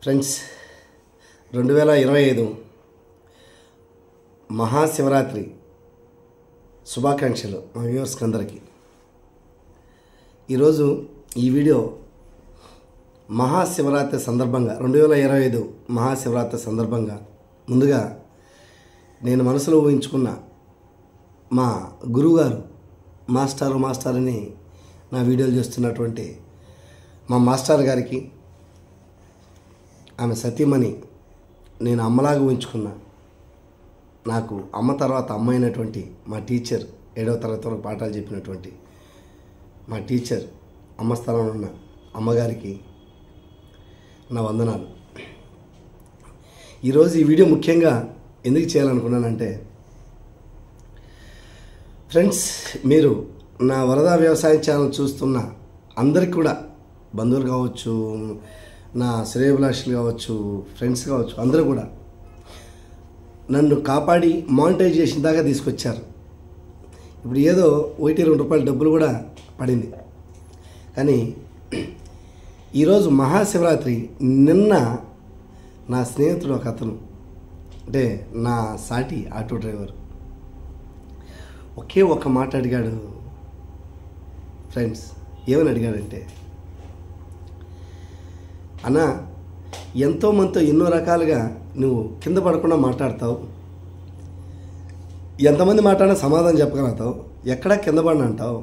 Friends 2025 Mahashivratri శుభాకాంక్షలు మా వ్యూవర్స్కి అందరికీ. ఈరోజు ఈ వీడియో మహాశివరాత్రి సందర్భంగా 2025 మహాశివరాత్రి సందర్భంగా ముందుగా నేను మనసులో ఊహించుకున్న మా గురువుగారు మాస్టర్ అని నా వీడియోలు చేస్తున్నటువంటి మా మాస్టర్ గారికి, ఆమె సతీమణి నేను అమ్మలాగా ఊహించుకున్నా. నాకు అమ్మ తర్వాత అమ్మ అయినటువంటి మా టీచర్ 7వ తరగతి వరకు పాఠాలు చెప్పినటువంటి మా టీచర్ అమ్మ స్థలంలో ఉన్న అమ్మగారికి నా వందనాలు. ఈరోజు ఈ వీడియో ముఖ్యంగా ఎందుకు చేయాలనుకున్నానంటే, ఫ్రెండ్స్, మీరు నా వరదా వ్యవసాయం ఛానల్ చూస్తున్న అందరికి కూడా, బంధువులు కావచ్చు, నా శ్రేయోభిలాషులు కావచ్చు, ఫ్రెండ్స్ కావచ్చు, అందరూ కూడా నన్ను కాపాడి మానిటైజేషన్ దాకా తీసుకొచ్చారు. ఇప్పుడు ఏదో ₹1-2 డబ్బులు కూడా పడింది. కానీ ఈరోజు మహాశివరాత్రి నిన్న నా స్నేహితుడు ఒక అతను, అంటే నా సాటి ఆటో డ్రైవర్, ఒకే ఒక్క మాట అడిగాడు. ఫ్రెండ్స్, ఏమని అడిగాడంటే, అన్నా, ఎంతోమందితో ఎన్నో రకాలుగా నువ్వు కింద పడకుండా మాట్లాడతావు, ఎంతమంది మాట్లాడినా సమాధానం చెప్పగలుగుతావు, ఎక్కడా కింద పడిన అంటావు.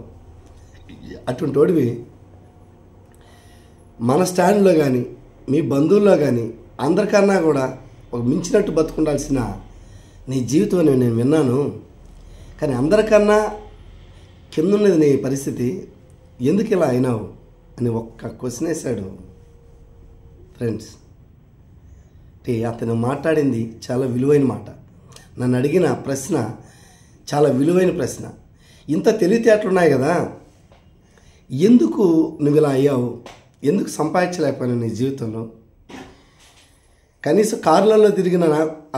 అటువంటి వాడివి మన స్టాండ్లో కానీ మీ బంధువుల్లో కానీ అందరికన్నా కూడా ఒక మించినట్టు బతుకుండాల్సిన నీ జీవితం నేను విన్నాను. కానీ అందరికన్నా కింద ఉన్నది నీ పరిస్థితి, ఎందుకు ఇలా అయినావు అని ఒక్క క్వశ్చన్ వేశాడు. ఫ్రెండ్స్, అతను మాట్లాడింది చాలా విలువైన మాట. నన్ను అడిగిన ప్రశ్న చాలా విలువైన ప్రశ్న. ఇంత తెలివితేటలున్నాయి కదా, ఎందుకు నువ్వు ఇలా అయ్యావు, ఎందుకు సంపాదించలేకపోయావు నీ జీవితంలో? కనీసం కార్లలో తిరిగిన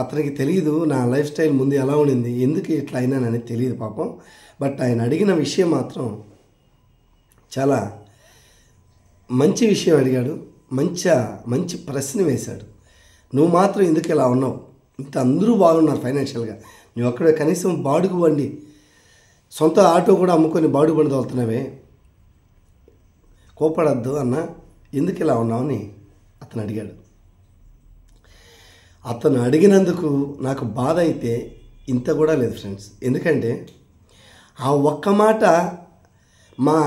అతనికి తెలియదు నా లైఫ్ స్టైల్ ముందు ఎలా ఉండింది, ఎందుకు ఇట్లా అయినానని తెలియదు పాపం. బట్ ఆయన అడిగిన విషయం మాత్రం చాలా మంచి విషయం అడిగాడు, మంచి ప్రశ్న వేశాడు. నువ్వు మాత్రం ఎందుకు ఇలా ఉన్నావు, ఇంత అందరూ బాగున్నారు ఫైనాన్షియల్గా, నువ్వు అక్కడ కనీసం బాడుగు బండి, సొంత ఆటో కూడా అమ్ముకొని బాడుగు బండి తోలుతున్నావే, కోపడద్దు అన్న, ఎందుకు ఇలా ఉన్నావని అతను అడిగాడు. అతను అడిగినందుకు నాకు బాధ అయితే ఇంత కూడా లేదు ఫ్రెండ్స్. ఎందుకంటే ఆ ఒక్క మాట మా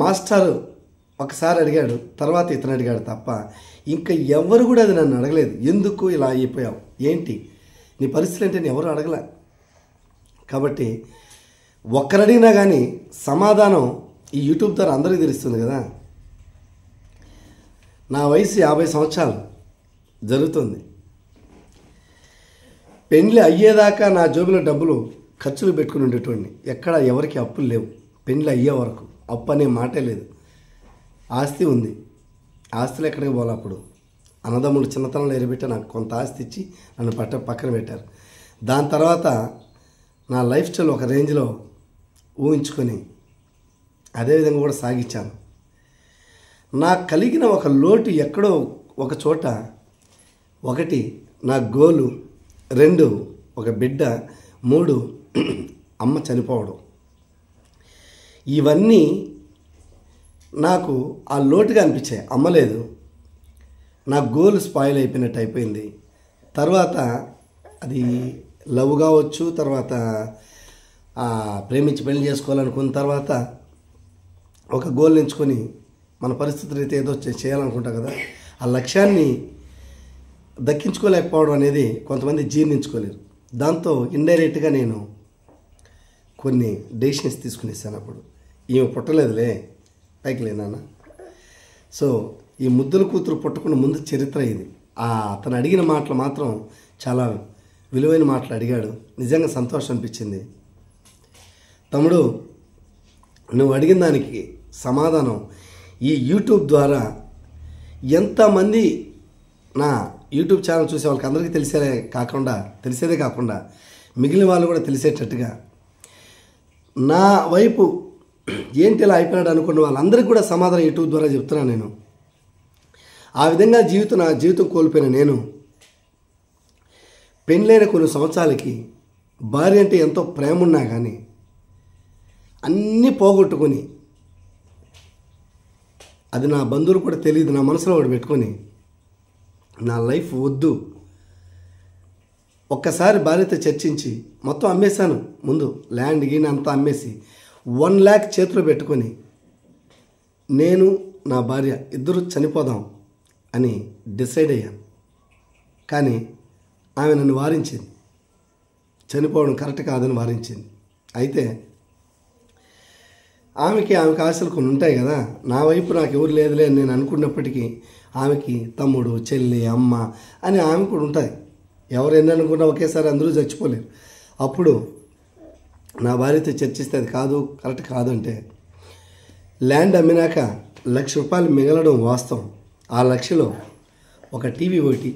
మాస్టర్ ఒకసారి అడిగాడు, తర్వాత ఇతను అడిగాడు తప్ప ఇంకా ఎవరు కూడా అది నన్ను అడగలేదు. ఎందుకు ఇలా అయిపోయావు, ఏంటి నీ పరిస్థితి అంటే ఎవరు అడగలే. కాబట్టి ఒక్కరు అడిగినా కానీ సమాధానం ఈ యూట్యూబ్ ద్వారా అందరికీ తెలుస్తుంది కదా. నా వయసు 50 సంవత్సరాలు జరుగుతుంది. పెళ్ళి అయ్యేదాకా నా జోబులో డబ్బులు ఖర్చులు పెట్టుకుని ఉండేటోడిని. ఎక్కడ ఎవరికి అప్పులు లేవు. పెళ్ళి అయ్యే వరకు అప్పు అనే మాటే లేదు. ఆస్తి ఉంది, ఆస్తులు ఎక్కడికి పోలే. అప్పుడు అన్నదమ్ములు చిన్నతనంలో ఎరబెట్టి నాకు కొంత ఆస్తి ఇచ్చి నన్ను పక్కన పెట్టారు. దాని తర్వాత నా లైఫ్ స్టైల్ ఒక రేంజ్లో ఊహించుకొని అదేవిధంగా కూడా సాగించాను. నాకు కలిగిన ఒక లోటు ఎక్కడో ఒక చోట, 1 నా గోలు, 2 ఒక బిడ్డ, 3 అమ్మ చనిపోవడం. ఇవన్నీ నాకు ఆ లోటుగా అనిపించాయి. అమ్మలేదు, నా గోల్ స్పాయిల్ అయిపోయినట్టు అయిపోయింది. తర్వాత అది లవ్ కావచ్చు, తర్వాత ప్రేమించి పెళ్లి చేసుకోవాలనుకున్న తర్వాత ఒక గోల్ ఎంచుకొని మన పరిస్థితులు అయితే ఏదో చేయాలనుకుంటా కదా, ఆ లక్ష్యాన్ని దక్కించుకోలేకపోవడం అనేది కొంతమంది జీర్ణించుకోలేరు. దాంతో ఇండైరెక్ట్గా నేను కొన్ని డెసిషన్స్ తీసుకునేసాను. అప్పుడు ఈమె పుట్టలేదులే, పైకి లేనాన్న. సో ఈ ముద్దుల కూతురు పుట్టకుండా ముందు చరిత్ర ఇది. అతను అడిగిన మాటలు మాత్రం చాలా విలువైన మాటలు అడిగాడు. నిజంగా సంతోషం అనిపించింది. తమ్ముడు, నువ్వు అడిగిన దానికి సమాధానం ఈ యూట్యూబ్ ద్వారా ఎంతమంది నా యూట్యూబ్ ఛానల్ చూసే వాళ్ళకి అందరికీ తెలిసేదే కాకుండా మిగిలిన వాళ్ళు కూడా తెలిసేటట్టుగా నా వైపు ఏంటి ఇలా అయిపోయాడు అనుకున్న వాళ్ళందరికీ కూడా సమాధానం యూట్యూబ్ ద్వారా చెప్తున్నాను నేను. ఆ విధంగా నా జీవితం కోల్పోయిన నేను పెళ్ళైన కొన్ని సంవత్సరాలకి భార్య అంటే ఎంతో ప్రేమ ఉన్నా కానీ అన్నీ పోగొట్టుకొని, అది నా బంధువులు కూడా తెలియదు, నా మనసులో ఒకటి పెట్టుకొని నా లైఫ్ వద్దు, ఒక్కసారి భార్యతో చర్చించి మొత్తం అమ్మేశాను. ముందు ల్యాండ్ గీన్ అంతా అమ్మేసి 1 lakh చేతిలో పెట్టుకొని నేను నా భార్య ఇద్దరు చనిపోదాం అని డిసైడ్ అయ్యాను. కానీ ఆమె నన్ను వారించింది, చనిపోవడం కరెక్ట్ కాదని వారించింది. అయితే ఆమెకి ఆశలు కొన్ని ఉంటాయి కదా, నా వైపు నాకు ఎవరు లేదులే అని నేను అనుకున్నప్పటికీ ఆమెకి తమ్ముడు, చెల్లి, అమ్మ అని ఆమె కూడా ఉంటుంది. ఎవరు ఎన్ని అనుకున్నా ఒకేసారి అందరూ చచ్చిపోలేరు. అప్పుడు నా భార్యతో చర్చిస్తే అది కాదు, కరెక్ట్ కాదు అంటే, ల్యాండ్ అమ్మినాక ₹1,00,000 మిగలడం వాస్తవం. ఆ 1,00,000లో ఒక టీవీ ఒకటి,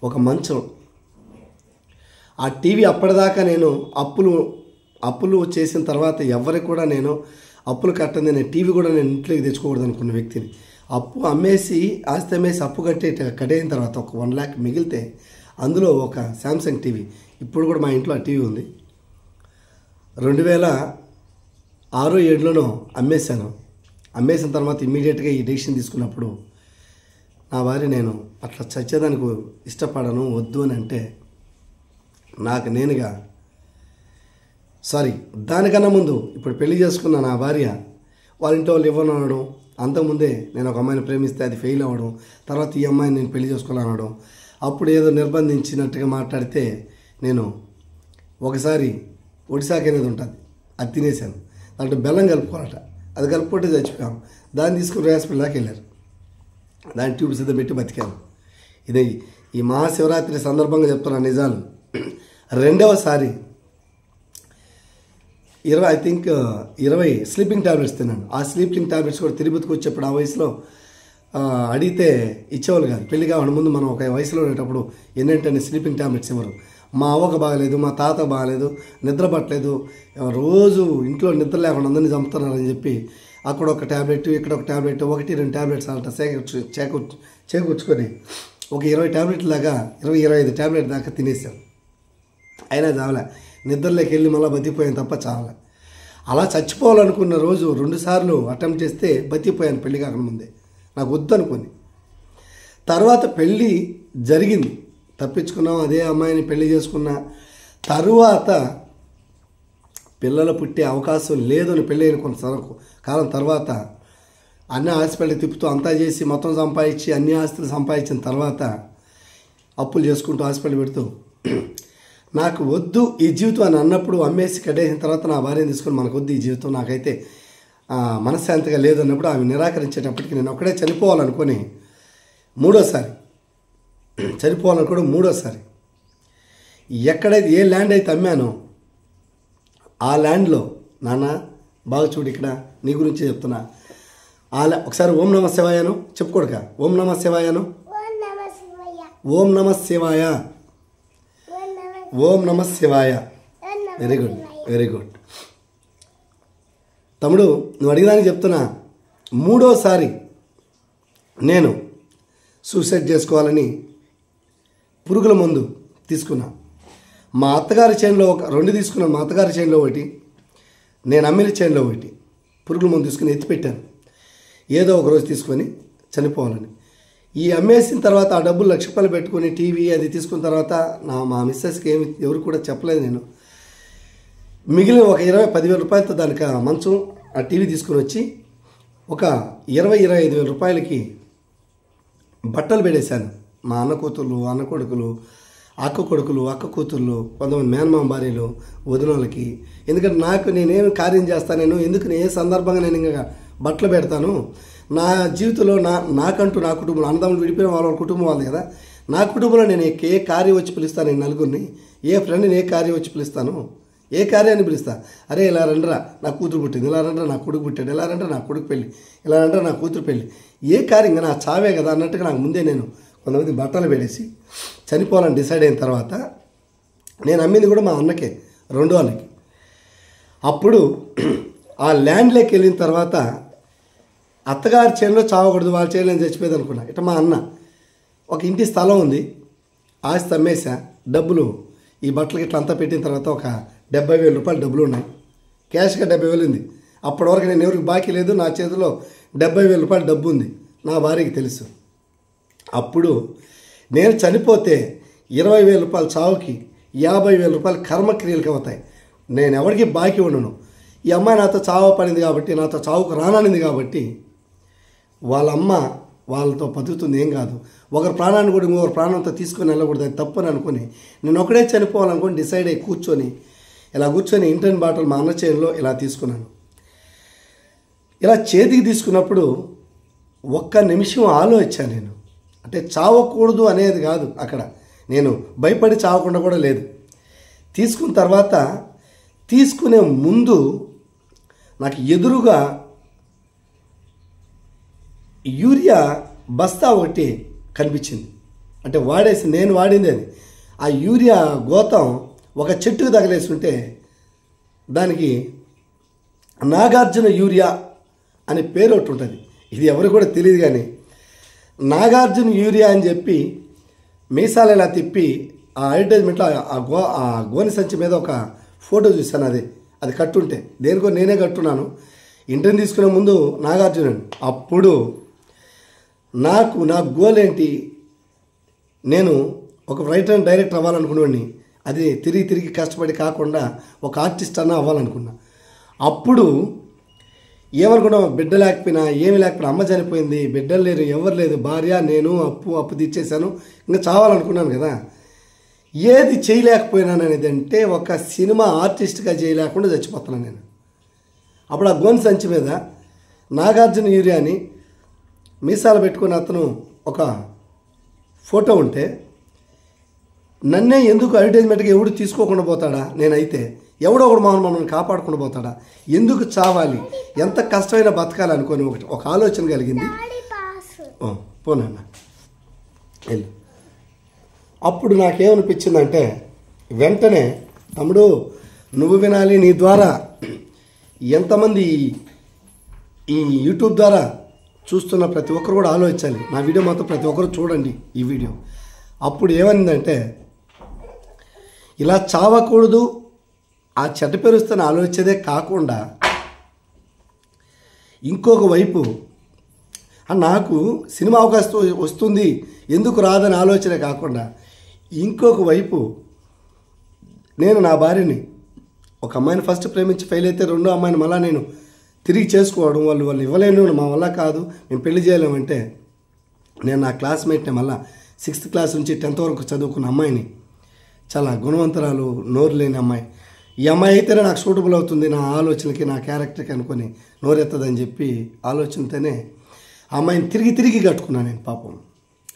ఒక మంచం. ఆ టీవీ అప్పటిదాకా నేను అప్పులు చేసిన తర్వాత ఎవరికి కూడా నేను అప్పులు కట్టంది, నేను టీవీ కూడా నేను ఇంట్లోకి తెచ్చుకోకూడదు అనుకున్న వ్యక్తిని. ఆస్తి అమ్మేసి అప్పు కట్టేసిన తర్వాత ఒక 1 lakh మిగిలితే అందులో ఒక శాంసంగ్ టీవీ, ఇప్పుడు కూడా మా ఇంట్లో ఆ టీవీ ఉంది. 2006-07లోనో అమ్మేశాను. అమ్మేసిన తర్వాత ఇమ్మీడియట్గా ఈ డెసిషన్ తీసుకున్నప్పుడు నా భార్య, నేను అట్లా చచ్చేదానికి ఇష్టపడను, వద్దు అని అంటే, నాకు నేనుగా దానికన్నా ముందు ఇప్పుడు పెళ్లి చేసుకున్న నా భార్య వాళ్ళ ఇంట్లో వాళ్ళు ఇవ్వనడం, అంతకుముందే నేను ఒక అమ్మాయిని ప్రేమిస్తే అది ఫెయిల్ అవ్వడం, తర్వాత ఈ అమ్మాయిని నేను పెళ్లి చేసుకోవాలనడం, అప్పుడు ఏదో నిర్బంధించినట్టుగా మాట్లాడితే నేను ఒకసారి ఒడిశాకి అనేది ఉంటుంది, అది తినేసాను. దాంట్లో బెల్లం కలుపుకోవాలట, అది కలుపుకుంటే చచ్చిపోయాము. దాన్ని తీసుకుని హాస్పిటల్ దాకా వెళ్ళారు, దాన్ని ట్యూబ్ సిద్ధ పెట్టి బతికాను. ఇది ఈ మహాశివరాత్రి సందర్భంగా చెప్తున్నా నిజాలు. రెండవసారి 20 స్లీపింగ్ ట్యాబ్లెట్స్ తిన్నాను. ఆ స్లీపింగ్ ట్యాబ్లెట్స్ కూడా తిరుపతికి వచ్చేప్పుడు ఆ వయసులో అడిగితే ఇచ్చేవాళ్ళు కాదు. పెళ్లి కావడం ముందు మనం ఒక వయసులో ఉండేటప్పుడు ఎన్నంటే స్లీపింగ్ ట్యాబ్లెట్స్ ఇవ్వరు. మా అవ్వకు బాగలేదు, మా తాత బాగలేదు, నిద్ర పట్టలేదు, రోజు ఇంట్లో నిద్ర లేకుండా అందరినీ చంపుతున్నారని చెప్పి అక్కడ ఒక ట్యాబ్లెట్, ఇక్కడ ఒక ట్యాబ్లెట్, 1-2 ట్యాబ్లెట్స్ అలా చేకూర్చుకొని ఒక 20 ట్యాబ్లెట్ లాగా 20-25 ట్యాబ్లెట్ దాకా తినేసాం. అయినా చావలే, నిద్రలోకి వెళ్ళి మళ్ళీ బతికిపోయాను తప్ప చావలే. అలా చచ్చిపోవాలనుకున్న రోజు 2 సార్లు అటెంప్ట్ చేస్తే బతికిపోయాను పెళ్లి కాకముందే, నాకు వద్దు అనుకుని. తర్వాత పెళ్ళి జరిగింది, తప్పించుకున్నాం, అదే అమ్మాయిని పెళ్లి చేసుకున్నా. తరువాత పిల్లలు పుట్టే అవకాశం లేదని పెళ్ళైన కొంత కాలం తర్వాత అన్ని హాస్పిటల్ తిప్పుతూ అంతా చేసి మొత్తం సంపాదించి అన్ని ఆస్తులు సంపాదించిన తర్వాత అప్పులు చేసుకుంటూ హాస్పిటల్ పెడుతూ నాకు వద్దు ఈ జీవితం అని అన్నప్పుడు అమ్మేసి కట్టేసిన తర్వాత నా భార్యను తీసుకొని మనకు వద్దు ఈ జీవితం, నాకైతే మనశ్శాంతిగా లేదన్నప్పుడు ఆమె నిరాకరించేటప్పటికి నేను ఒక్కడే చనిపోవాలనుకొని మూడోసారి ఎక్కడైతే ఏ ల్యాండ్ అయితే అమ్మానో ఆ ల్యాండ్లో, నాన్న బాగా చూడు ఇక్కడ నీ గురించి చెప్తున్నా, ఒకసారి ఓం నమ శివాయను చెప్పుకోడుక, ఓం నమ శివాయను, ఓం నమ శివాయ, ఓం నమ శివాయ. వెరీ గుడ్, వెరీ గుడ్ తమ్ముడు, నువ్వు అడిగడానికి చెప్తున్నా. మూడోసారి నేను సూసైడ్ చేసుకోవాలని పురుగుల మందు తీసుకున్నా. మా అత్తగారి చైన్లో 2 తీసుకున్నాను. మా అత్తగారి చైన్లో ఒకటి, నేను అమ్మిన చైన్లో ఒకటి పురుగుల మందు తీసుకుని ఎత్తిపెట్టాను, ఏదో ఒక రోజు తీసుకొని చనిపోవాలని. ఈ అమ్మేసిన తర్వాత ఆ డబ్బులు ₹1,00,000 పెట్టుకుని టీవీ అది తీసుకున్న తర్వాత మా మిస్సెస్కి ఎవరు కూడా చెప్పలేదు. నేను మిగిలిన ఒక 10,000 రూపాయలతో దానికి ఆ మంచం ఆ టీవీ తీసుకుని వచ్చి ఒక 25,000 రూపాయలకి బట్టలు పెట్టేశాను. మా అన్న కూతుర్లు, అన్న కొడుకులు, అక్క కొడుకులు, అక్క కూతుర్లు, కొంతమంది మేనమామ భార్యలు, వదినోళ్ళకి. ఎందుకంటే నేనేమి కార్యం చేస్తాను, ఎందుకు ఏ సందర్భంగా నేను ఇంకా బట్టలు పెడతాను. నా జీవితంలో నాకంటూ నా కుటుంబంలో అన్నదమ్ములు విడిపోయిన వాళ్ళ కుటుంబం వాళ్ళది కదా, నా కుటుంబంలో నేను ఏ కార్యం వచ్చి పిలుస్తాను, నేను నలుగురిని ఏ ఫ్రెండ్ని ఏ కార్యం వచ్చి పిలుస్తాను, ఏ కార్యాన్ని పిలుస్తా, అరే ఇలా రండిరా నా కూతురు పుట్టింది, ఇలా రండిరా నా కొడుకు పుట్టాడు, ఇలా రండిరా నా కొడుకు పెళ్ళి, ఇలా రండిరా నా కూతురు పెళ్ళి, ఏ కార్యం నా చావే కదా అన్నట్టుగా నాకు ముందే నేను కొంతమంది బట్టలు పెట్టేసి చనిపోవాలని డిసైడ్ అయిన తర్వాత నేను అమ్మింది కూడా మా అన్నకే, రెండో అన్నకి. అప్పుడు ఆ ల్యాండ్లోకి వెళ్ళిన తర్వాత అత్తగారి చేనులో చావకూడదు, వాళ్ళ చేనులో నేను చచ్చిపోయేది అనుకున్నా. ఇట్లా మా అన్న ఒక ఇంటి స్థలం ఉంది, ఆస్తి అమ్మేసా, డబ్బులు ఈ బట్టలకి ఇట్లా అంతా పెట్టిన తర్వాత ఒక 70,000 రూపాయలు డబ్బులు ఉన్నాయి. క్యాష్గా 70,000 ఉంది. అప్పటి వరకు నేను ఎవరికి బాకీ లేదు, నా చేతిలో 70,000 రూపాయలు డబ్బు ఉంది, నా భార్యకి తెలుసు. అప్పుడు నేను చనిపోతే 20,000 రూపాయల చావుకి 50,000 రూపాయలు కర్మక్రియలకి అవుతాయి. నేను ఎవరికి బాకీ ఉండను. ఈ అమ్మాయి నాతో చావు పడింది కాబట్టి, నాతో చావుకు రాననింది కాబట్టి, వాళ్ళ అమ్మ వాళ్ళతో బతుకుతుంది, ఏం కాదు. ఒకరి ప్రాణాన్ని కూడా ఇంకొకరి ప్రాణంతో తీసుకొని వెళ్ళకూడదు, అది తప్పని అనుకుని నేను ఒకడే చనిపోవాలనుకుని డిసైడ్ అయ్యి కూర్చొని ఇంటర్న్ బాటిల్ మా అన్న చేతిలో ఇలా తీసుకున్నాను. ఇలా చేతికి తీసుకున్నప్పుడు ఒక్క నిమిషం ఆలోచించాను నేను. అంటే చావకూడదు అనేది కాదు, అక్కడ నేను భయపడి చావకుండా కూడా లేదు. తీసుకున్న తర్వాత తీసుకునే ముందు నాకు ఎదురుగా యూరియా బస్తా ఒకటి కనిపించింది. అంటే నేను వాడింది అది. ఆ యూరియా గోతం ఒక చెట్టుకు తగిలేస్తుంటే దానికి నాగార్జున యూరియా అనే పేరు ఒకటి ఉంటుంది. ఇది ఎవరికి కూడా తెలియదు, కానీ నాగార్జున యూరియా అని చెప్పి మీసాలు ఇలా తిప్పి ఆ అడ్వర్టైజ్మెంట్లో ఆ గోని సంచి మీద ఒక ఫోటో చూశాను. అది కట్టుంటే దేనికో నేనే కట్టున్నాను. ఇంటర్వ్యూ తీసుకునే ముందు నాగార్జున. అప్పుడు నా గోల్ ఏంటి, నేను ఒక రైటర్ అండ్ డైరెక్టర్ అవ్వాలనుకునేవాడిని. అది తిరిగి కష్టపడి కాకుండా ఒక ఆర్టిస్ట్ అన్నా అవ్వాలనుకున్నా. అప్పుడు ఏమనుకున్నాం, బిడ్డ లేకపోయినా ఏమి లేకపోయినా, అమ్మ చనిపోయింది, బిడ్డలు లేరు, ఎవరు లేదు, భార్య, నేను అప్పు తీర్చేశాను, ఇంకా చావాలనుకున్నాను కదా. ఏది చేయలేకపోయినాను అనేది అంటే ఒక సినిమా ఆర్టిస్ట్గా చేయలేకుండా చచ్చిపోతున్నాను నేను. అప్పుడు ఆ గోన్ సంచి మీద నాగార్జున యూరియాని మీసాలు పెట్టుకుని అతను ఒక ఫోటో ఉంటే నన్నే ఎందుకు అడ్వర్టైజ్మెంట్గా ఎవడు తీసుకోకుండా పోతాడా, నేనైతే ఎవడో ఒకడు మమ్మల్ని కాపాడుకుండా పోతాడా, ఎందుకు చావాలి, ఎంత కష్టమైన బతకాలి అనుకొని ఒక ఆలోచన కలిగింది. పోనన్నా వెళ్ళు. అప్పుడు నాకేమనిపించిందంటే వెంటనే, తమ్ముడు నువ్వు వినాలి, నీ ద్వారా ఎంతమంది ఈ యూట్యూబ్ ద్వారా చూస్తున్న ప్రతి ఒక్కరు కూడా ఆలోచించాలి, నా వీడియో మాత్రం ప్రతి ఒక్కరు చూడండి ఈ వీడియో. అప్పుడు ఏమైందంటే, ఇలా చావకూడదు, ఆ చెడ్డ పేరు వస్తే ఆలోచించేదే కాకుండా ఇంకొక వైపు నాకు సినిమా అవకాశం వస్తుంది ఎందుకు రాదని ఆలోచనే కాకుండా ఇంకొక వైపు నేను నా భార్యని, ఒక అమ్మాయిని ఫస్ట్ ప్రేమించి ఫెయిల్ అయితే రెండో అమ్మాయిని మళ్ళీ నేను తిరిగి చేసుకోవడం, వాళ్ళు ఇవ్వలేను, మా వల్ల కాదు, మేము పెళ్లి చేయలేమంటే, నేను నా క్లాస్మేట్ని మళ్ళీ 6th క్లాస్ నుంచి 10th వరకు చదువుకున్న అమ్మాయిని, చాలా గుణవంతరాలు, నోరు లేని అమ్మాయి, ఈ అమ్మాయి అయితేనే నాకు సూటబుల్ అవుతుంది నా ఆలోచనకి, నా క్యారెక్టర్కి అనుకొని నోరెత్తదని చెప్పి ఆలోచనతోనే ఆ అమ్మాయిని తిరిగి కట్టుకున్నాను నేను. పాపం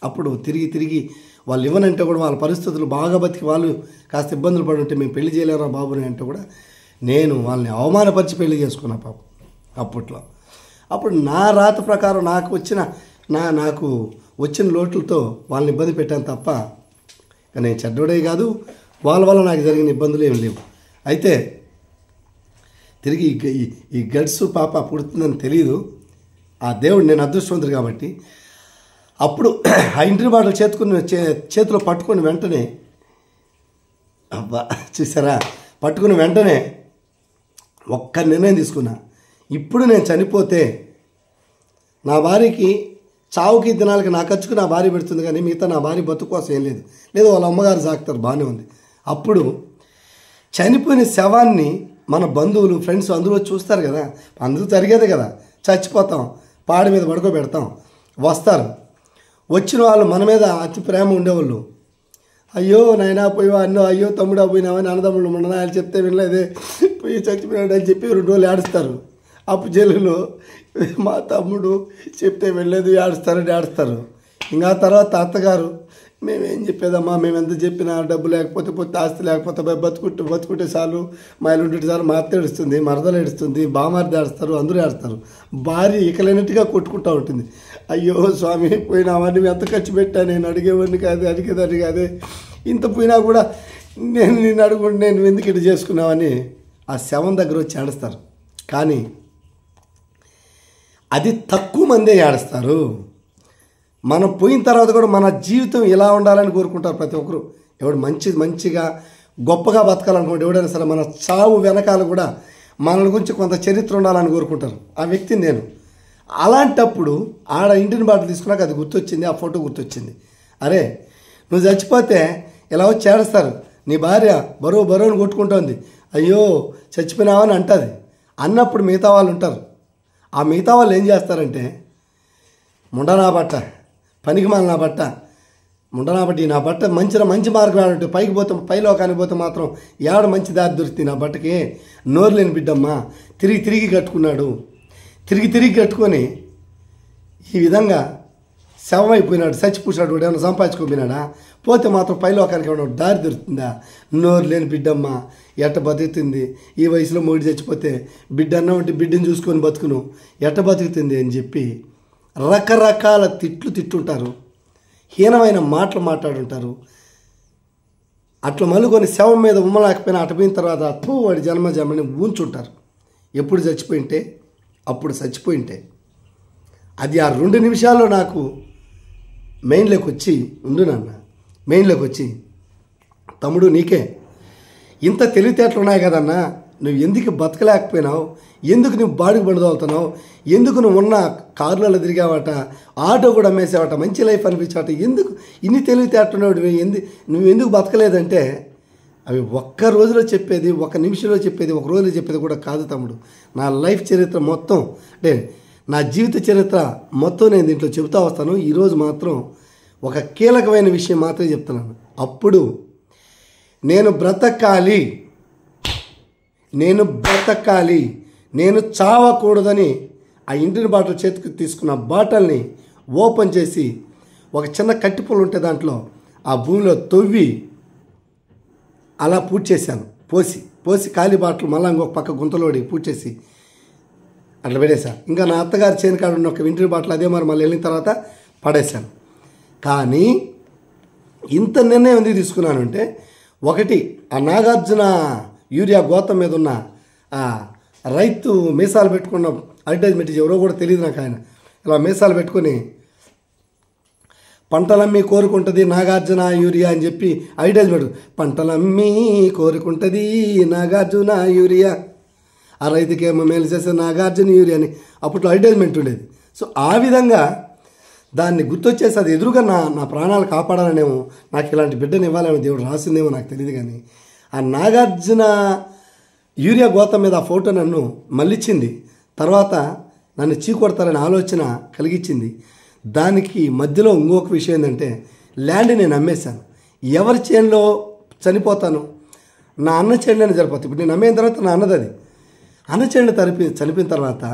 అప్పుడు తిరిగి వాళ్ళు ఇవ్వనంటే కూడా, వాళ్ళ పరిస్థితులు బాగా బతికి వాళ్ళు కాస్త ఇబ్బందులు పడి ఉంటే, మేము పెళ్లి చేయలేరా బాబుని అంటే కూడా నేను వాళ్ళని అవమానపరిచి పెళ్లి చేసుకున్నా పాపం అప్పట్లో. అప్పుడు నా రాత ప్రకారం నాకు వచ్చిన లోట్లతో వాళ్ళని ఇబ్బంది పెట్టాను తప్ప నేను చెడ్డోడే కాదు, వాళ్ళ వల్ల నాకు జరిగిన ఇబ్బందులు ఏమి లేవు. అయితే తిరిగి ఈ గడ్స్ పాప పుడుతుందని తెలియదు, ఆ దేవుడు, నేను అదృష్టవంతుడు కాబట్టి. అప్పుడు ఆ ఇంటర్వ్యూ బాటలు చేతిలో పట్టుకొని వెంటనే, అబ్బా చూసారా, పట్టుకుని వెంటనే ఒక్క నిర్ణయం తీసుకున్నా. ఇప్పుడు నేను చనిపోతే నా భార్యకి చావుకి దినాలకి నా ఖర్చుకు నా భార్య పెడుతుంది, కానీ మిగతా నా భార్య బతుకు కోసం ఏం లేదు వాళ్ళ అమ్మగారు సాకుతారు, బాగానే ఉంది. అప్పుడు చనిపోయిన శవాన్ని మన బంధువులు, ఫ్రెండ్స్ అందరూ చూస్తారు కదా, అందరూ జరిగేదే కదా, చచ్చిపోతాం, పాడి మీద పడుకోబెడతాం, వస్తారు. వచ్చిన వాళ్ళు మన మీద అతి ప్రేమ ఉండేవాళ్ళు, అయ్యో నాయనా పోయివా అన్నో, అయ్యో తమ్ముడా పోయినావని అన్నదమ్ముళ్ళు మన నాయన చెప్తే వినలేదే, పోయి చచ్చిపోయాడు అని చెప్పి 2 రోజులు ఏడుస్తారు. అప్పు జైలులో మా తమ్ముడు చెప్తే వెళ్ళలేదు, ఏడుస్తారు. ఇంకా తర్వాత అత్తగారు, మేమేం చెప్పేదమ్మా, మేము ఎంత చెప్పినా డబ్బు లేకపోతే ఆస్తి లేకపోతే బతుకుంటే చాలు, మా ఇల్లు ఉంటే చాలు, మా అత్త ఏడుస్తుంది, మరదలు ఏడుస్తుంది, బామార్ది ఏడుస్తారు, అందరూ ఏడుస్తారు. భార్య ఇకలేనట్టుగా కొట్టుకుంటూ ఉంటుంది, అయ్యో స్వామి పోయినావా, నువ్వు ఎంత ఖర్చు పెట్టా, నేను అడిగేదాన్ని కాదే, ఇంత పోయినా కూడా నేను అడుగుంటే నేను ఎందుకు ఇటు చేసుకున్నావని ఆ శవం దగ్గర వచ్చి ఏడుస్తారు. కానీ అది తక్కువ మందే ఏడుస్తారు. మనం పోయిన తర్వాత కూడా మన జీవితం ఇలా ఉండాలని కోరుకుంటారు ప్రతి ఒక్కరు. ఎవడు మంచిగా గొప్పగా బతకాలనుకుంటే ఎవడైనా సరే మన చావు వెనకాల కూడా మన గురించి కొంత చరిత్ర ఉండాలని కోరుకుంటారు. ఆ వ్యక్తిని నేను. అలాంటప్పుడు ఆడ ఇంటిని బాటలు తీసుకున్నాక అది గుర్తొచ్చింది, ఆ ఫోటో గుర్తొచ్చింది. అరే నువ్వు చచ్చిపోతే ఇలా వచ్చి ఏడుస్తారు, నీ భార్య బరువుని కొట్టుకుంటోంది, అయ్యో చచ్చిపోయినావని అంటుంది. అన్నప్పుడు మిగతా వాళ్ళు ఉంటారు. ఆ మిగతా వాళ్ళు ఏం చేస్తారంటే, ముండనా బట్ట, పనికిమాల నా బట్ట, ముండనా బట్టి నా బట్ట మంచి మార్గం ఆడుంటే పైకి పోతే పైలోకానికి పోతే మాత్రం ఏడ మంచి దారి దొరుకుతుంది, నా బట్టకి నోరు లేని బిడ్డమ్మా తిరిగి కట్టుకున్నాడు, తిరిగి కట్టుకొని ఈ విధంగా శవం అయిపోయినాడు, చచ్చిపూసాడు, వాడు ఏమైనా సంపాదించుకోపోయినాడా, పోతే మాత్రం పైలోకానికి ఏమైనా దారి దొరుకుతుందా, నోరు లేని బిడ్డమ్మ ఎట్ట బతుకుతుంది, ఈ వయసులో మొగుడు చచ్చిపోతే బిడ్డ అన్న ఉంటే బిడ్డను చూసుకొని బతుకును ఎట్ట బతుకుతుంది అని చెప్పి రకరకాల తిట్టుంటారు, హీనమైన మాటలు మాట్లాడుంటారు. అట్లా మళ్ళీ శవం మీద ఉమ్మలేకపోయినా అటపోయిన తర్వాత వాడి జన్మని ఊంచుంటారు. ఎప్పుడు చచ్చిపోయింటే అప్పుడు చచ్చిపోయింటే అది ఆ 2 నిమిషాల్లో నాకు మెయిన్లోకి వచ్చి మెయిన్లోకి వచ్చి, తమ్ముడు నీకే ఇంత తెలివితేటలు ఉన్నాయి కదన్నా, నువ్వు ఎందుకు బతకలేకపోయినావు, ఎందుకు నువ్వు బాడికి బండుదవుతున్నావు, ఎందుకు నువ్వు ఉన్న కార్లలో తిరిగావట, ఆటో కూడా అమ్మేసావట, మంచి లైఫ్ అనిపించావట, ఎందుకు ఇన్ని తెలివితేటలున్నావు, నువ్వు ఎందుకు బతకలేదంటే, అవి ఒక్క రోజులో చెప్పేది, ఒక నిమిషంలో చెప్పేది, ఒక రోజులో చెప్పేది కూడా కాదు తమ్ముడు. నా లైఫ్ చరిత్ర మొత్తం, అంటే నా జీవిత చరిత్ర మొత్తం నేను దీంట్లో చెబుతా వస్తాను. ఈరోజు మాత్రం ఒక కీలకమైన విషయం మాత్రమే చెప్తున్నాను. అప్పుడు నేను బ్రతకాలి, నేను చావకూడదని ఆ ఇంటిని బాటలు చేతికి తీసుకున్న బాటల్ని ఓపెన్ చేసి ఒక చిన్న కట్టిపులు ఉంటే దాంట్లో ఆ భూమిలో తవ్వి అలా పూడ్చి చేశాను. పోసి ఖాళీ బాటలు మళ్ళీ ఇంకొక పక్క గుంతలోడి పూడ్చేసి అట్లా పెట్టేశాను. ఇంకా నా అత్తగారి చేను కాడ ఉన్న ఒక ఇంటిని బాటలు అదే మరి మళ్ళీ వెళ్ళిన తర్వాత పడేశాను. కానీ ఇంత నిర్ణయం ఎందుకు తీసుకున్నాను అంటే, ఒకటి ఆ నాగార్జున యూరియా గోతం మీద ఉన్న ఆ రైతు మీసాలు పెట్టుకున్న అడ్వర్టైజ్మెంట్ ఎవరో కూడా తెలియదు నాకు. ఆయన ఇలా మీసాలు పెట్టుకొని పంటలమ్మి కోరుకుంటుంది నాగార్జున యూరియా అని చెప్పి అడ్వర్టైజ్మెంట్, పంటలమ్మి కోరుకుంటుంది నాగార్జున యూరియా, ఆ రైతుకి ఏమో మేలు చేసే నాగార్జున యూరియా అని అప్పట్లో అడ్వర్టైజ్మెంట్ ఉండేది. సో ఆ విధంగా దాన్ని గుర్తొచ్చేసి అది ఎదురుగా నా ప్రాణాలు కాపాడాలనేమో, నాకు ఇలాంటి బిడ్డను ఇవ్వాలని దేవుడు రాసిందేమో నాకు తెలియదు. కానీ ఆ నాగార్జున యూరియా గోతం మీద ఆ ఫోటో నన్ను మళ్ళించింది. తర్వాత నన్ను చీకొడతారనే ఆలోచన కలిగించింది. దానికి మధ్యలో ఇంకొక విషయం ఏంటంటే, ల్యాండ్ నేను అమ్మేశాను. ఎవరి చేనులో చనిపోతాను, నా అన్న చేనులోనే చనిపోతాను. ఇప్పుడు నేను అమ్మేన తర్వాత నా అన్నది, అది అన్న చేనులో చనిపోయిన తర్వాత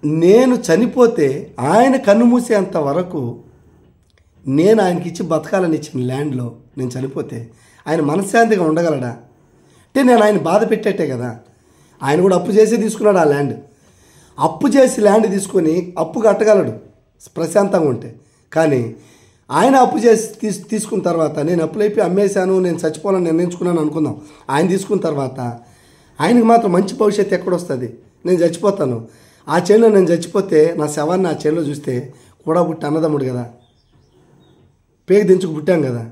నేను చనిపోతే ఆయన కన్ను మూసేంత వరకు నేను ఆయనకి ఇచ్చి బతకాలని ఇచ్చిన ల్యాండ్లో నేను చనిపోతే ఆయన మనశ్శాంతిగా ఉండగలడా? అంటే నేను ఆయన బాధ పెట్టేట్టే కదా. ఆయన కూడా అప్పు చేసి తీసుకున్నాడు ఆ ల్యాండ్. అప్పు చేసి ల్యాండ్ తీసుకొని అప్పు కట్టగలడు ప్రశాంతంగా ఉంటే. కానీ ఆయన అప్పు చేసి తీసుకున్న తర్వాత నేను అప్పులైపోయి అమ్మేశాను, నేను చచ్చిపోవాలని నిర్ణయించుకున్నాను అనుకుందాం. ఆయన తీసుకున్న తర్వాత ఆయనకి మాత్రం మంచి భవిష్యత్తు ఎక్కడొస్తుంది? నేను చచ్చిపోతాను, ఆ చేనులో నేను చచ్చిపోతే నా శవాన్ని ఆ చేనులో చూస్తే కూడా పుట్టి అన్నదమ్ముడు కదా, పేగు దించుకు పుట్టాం కదా,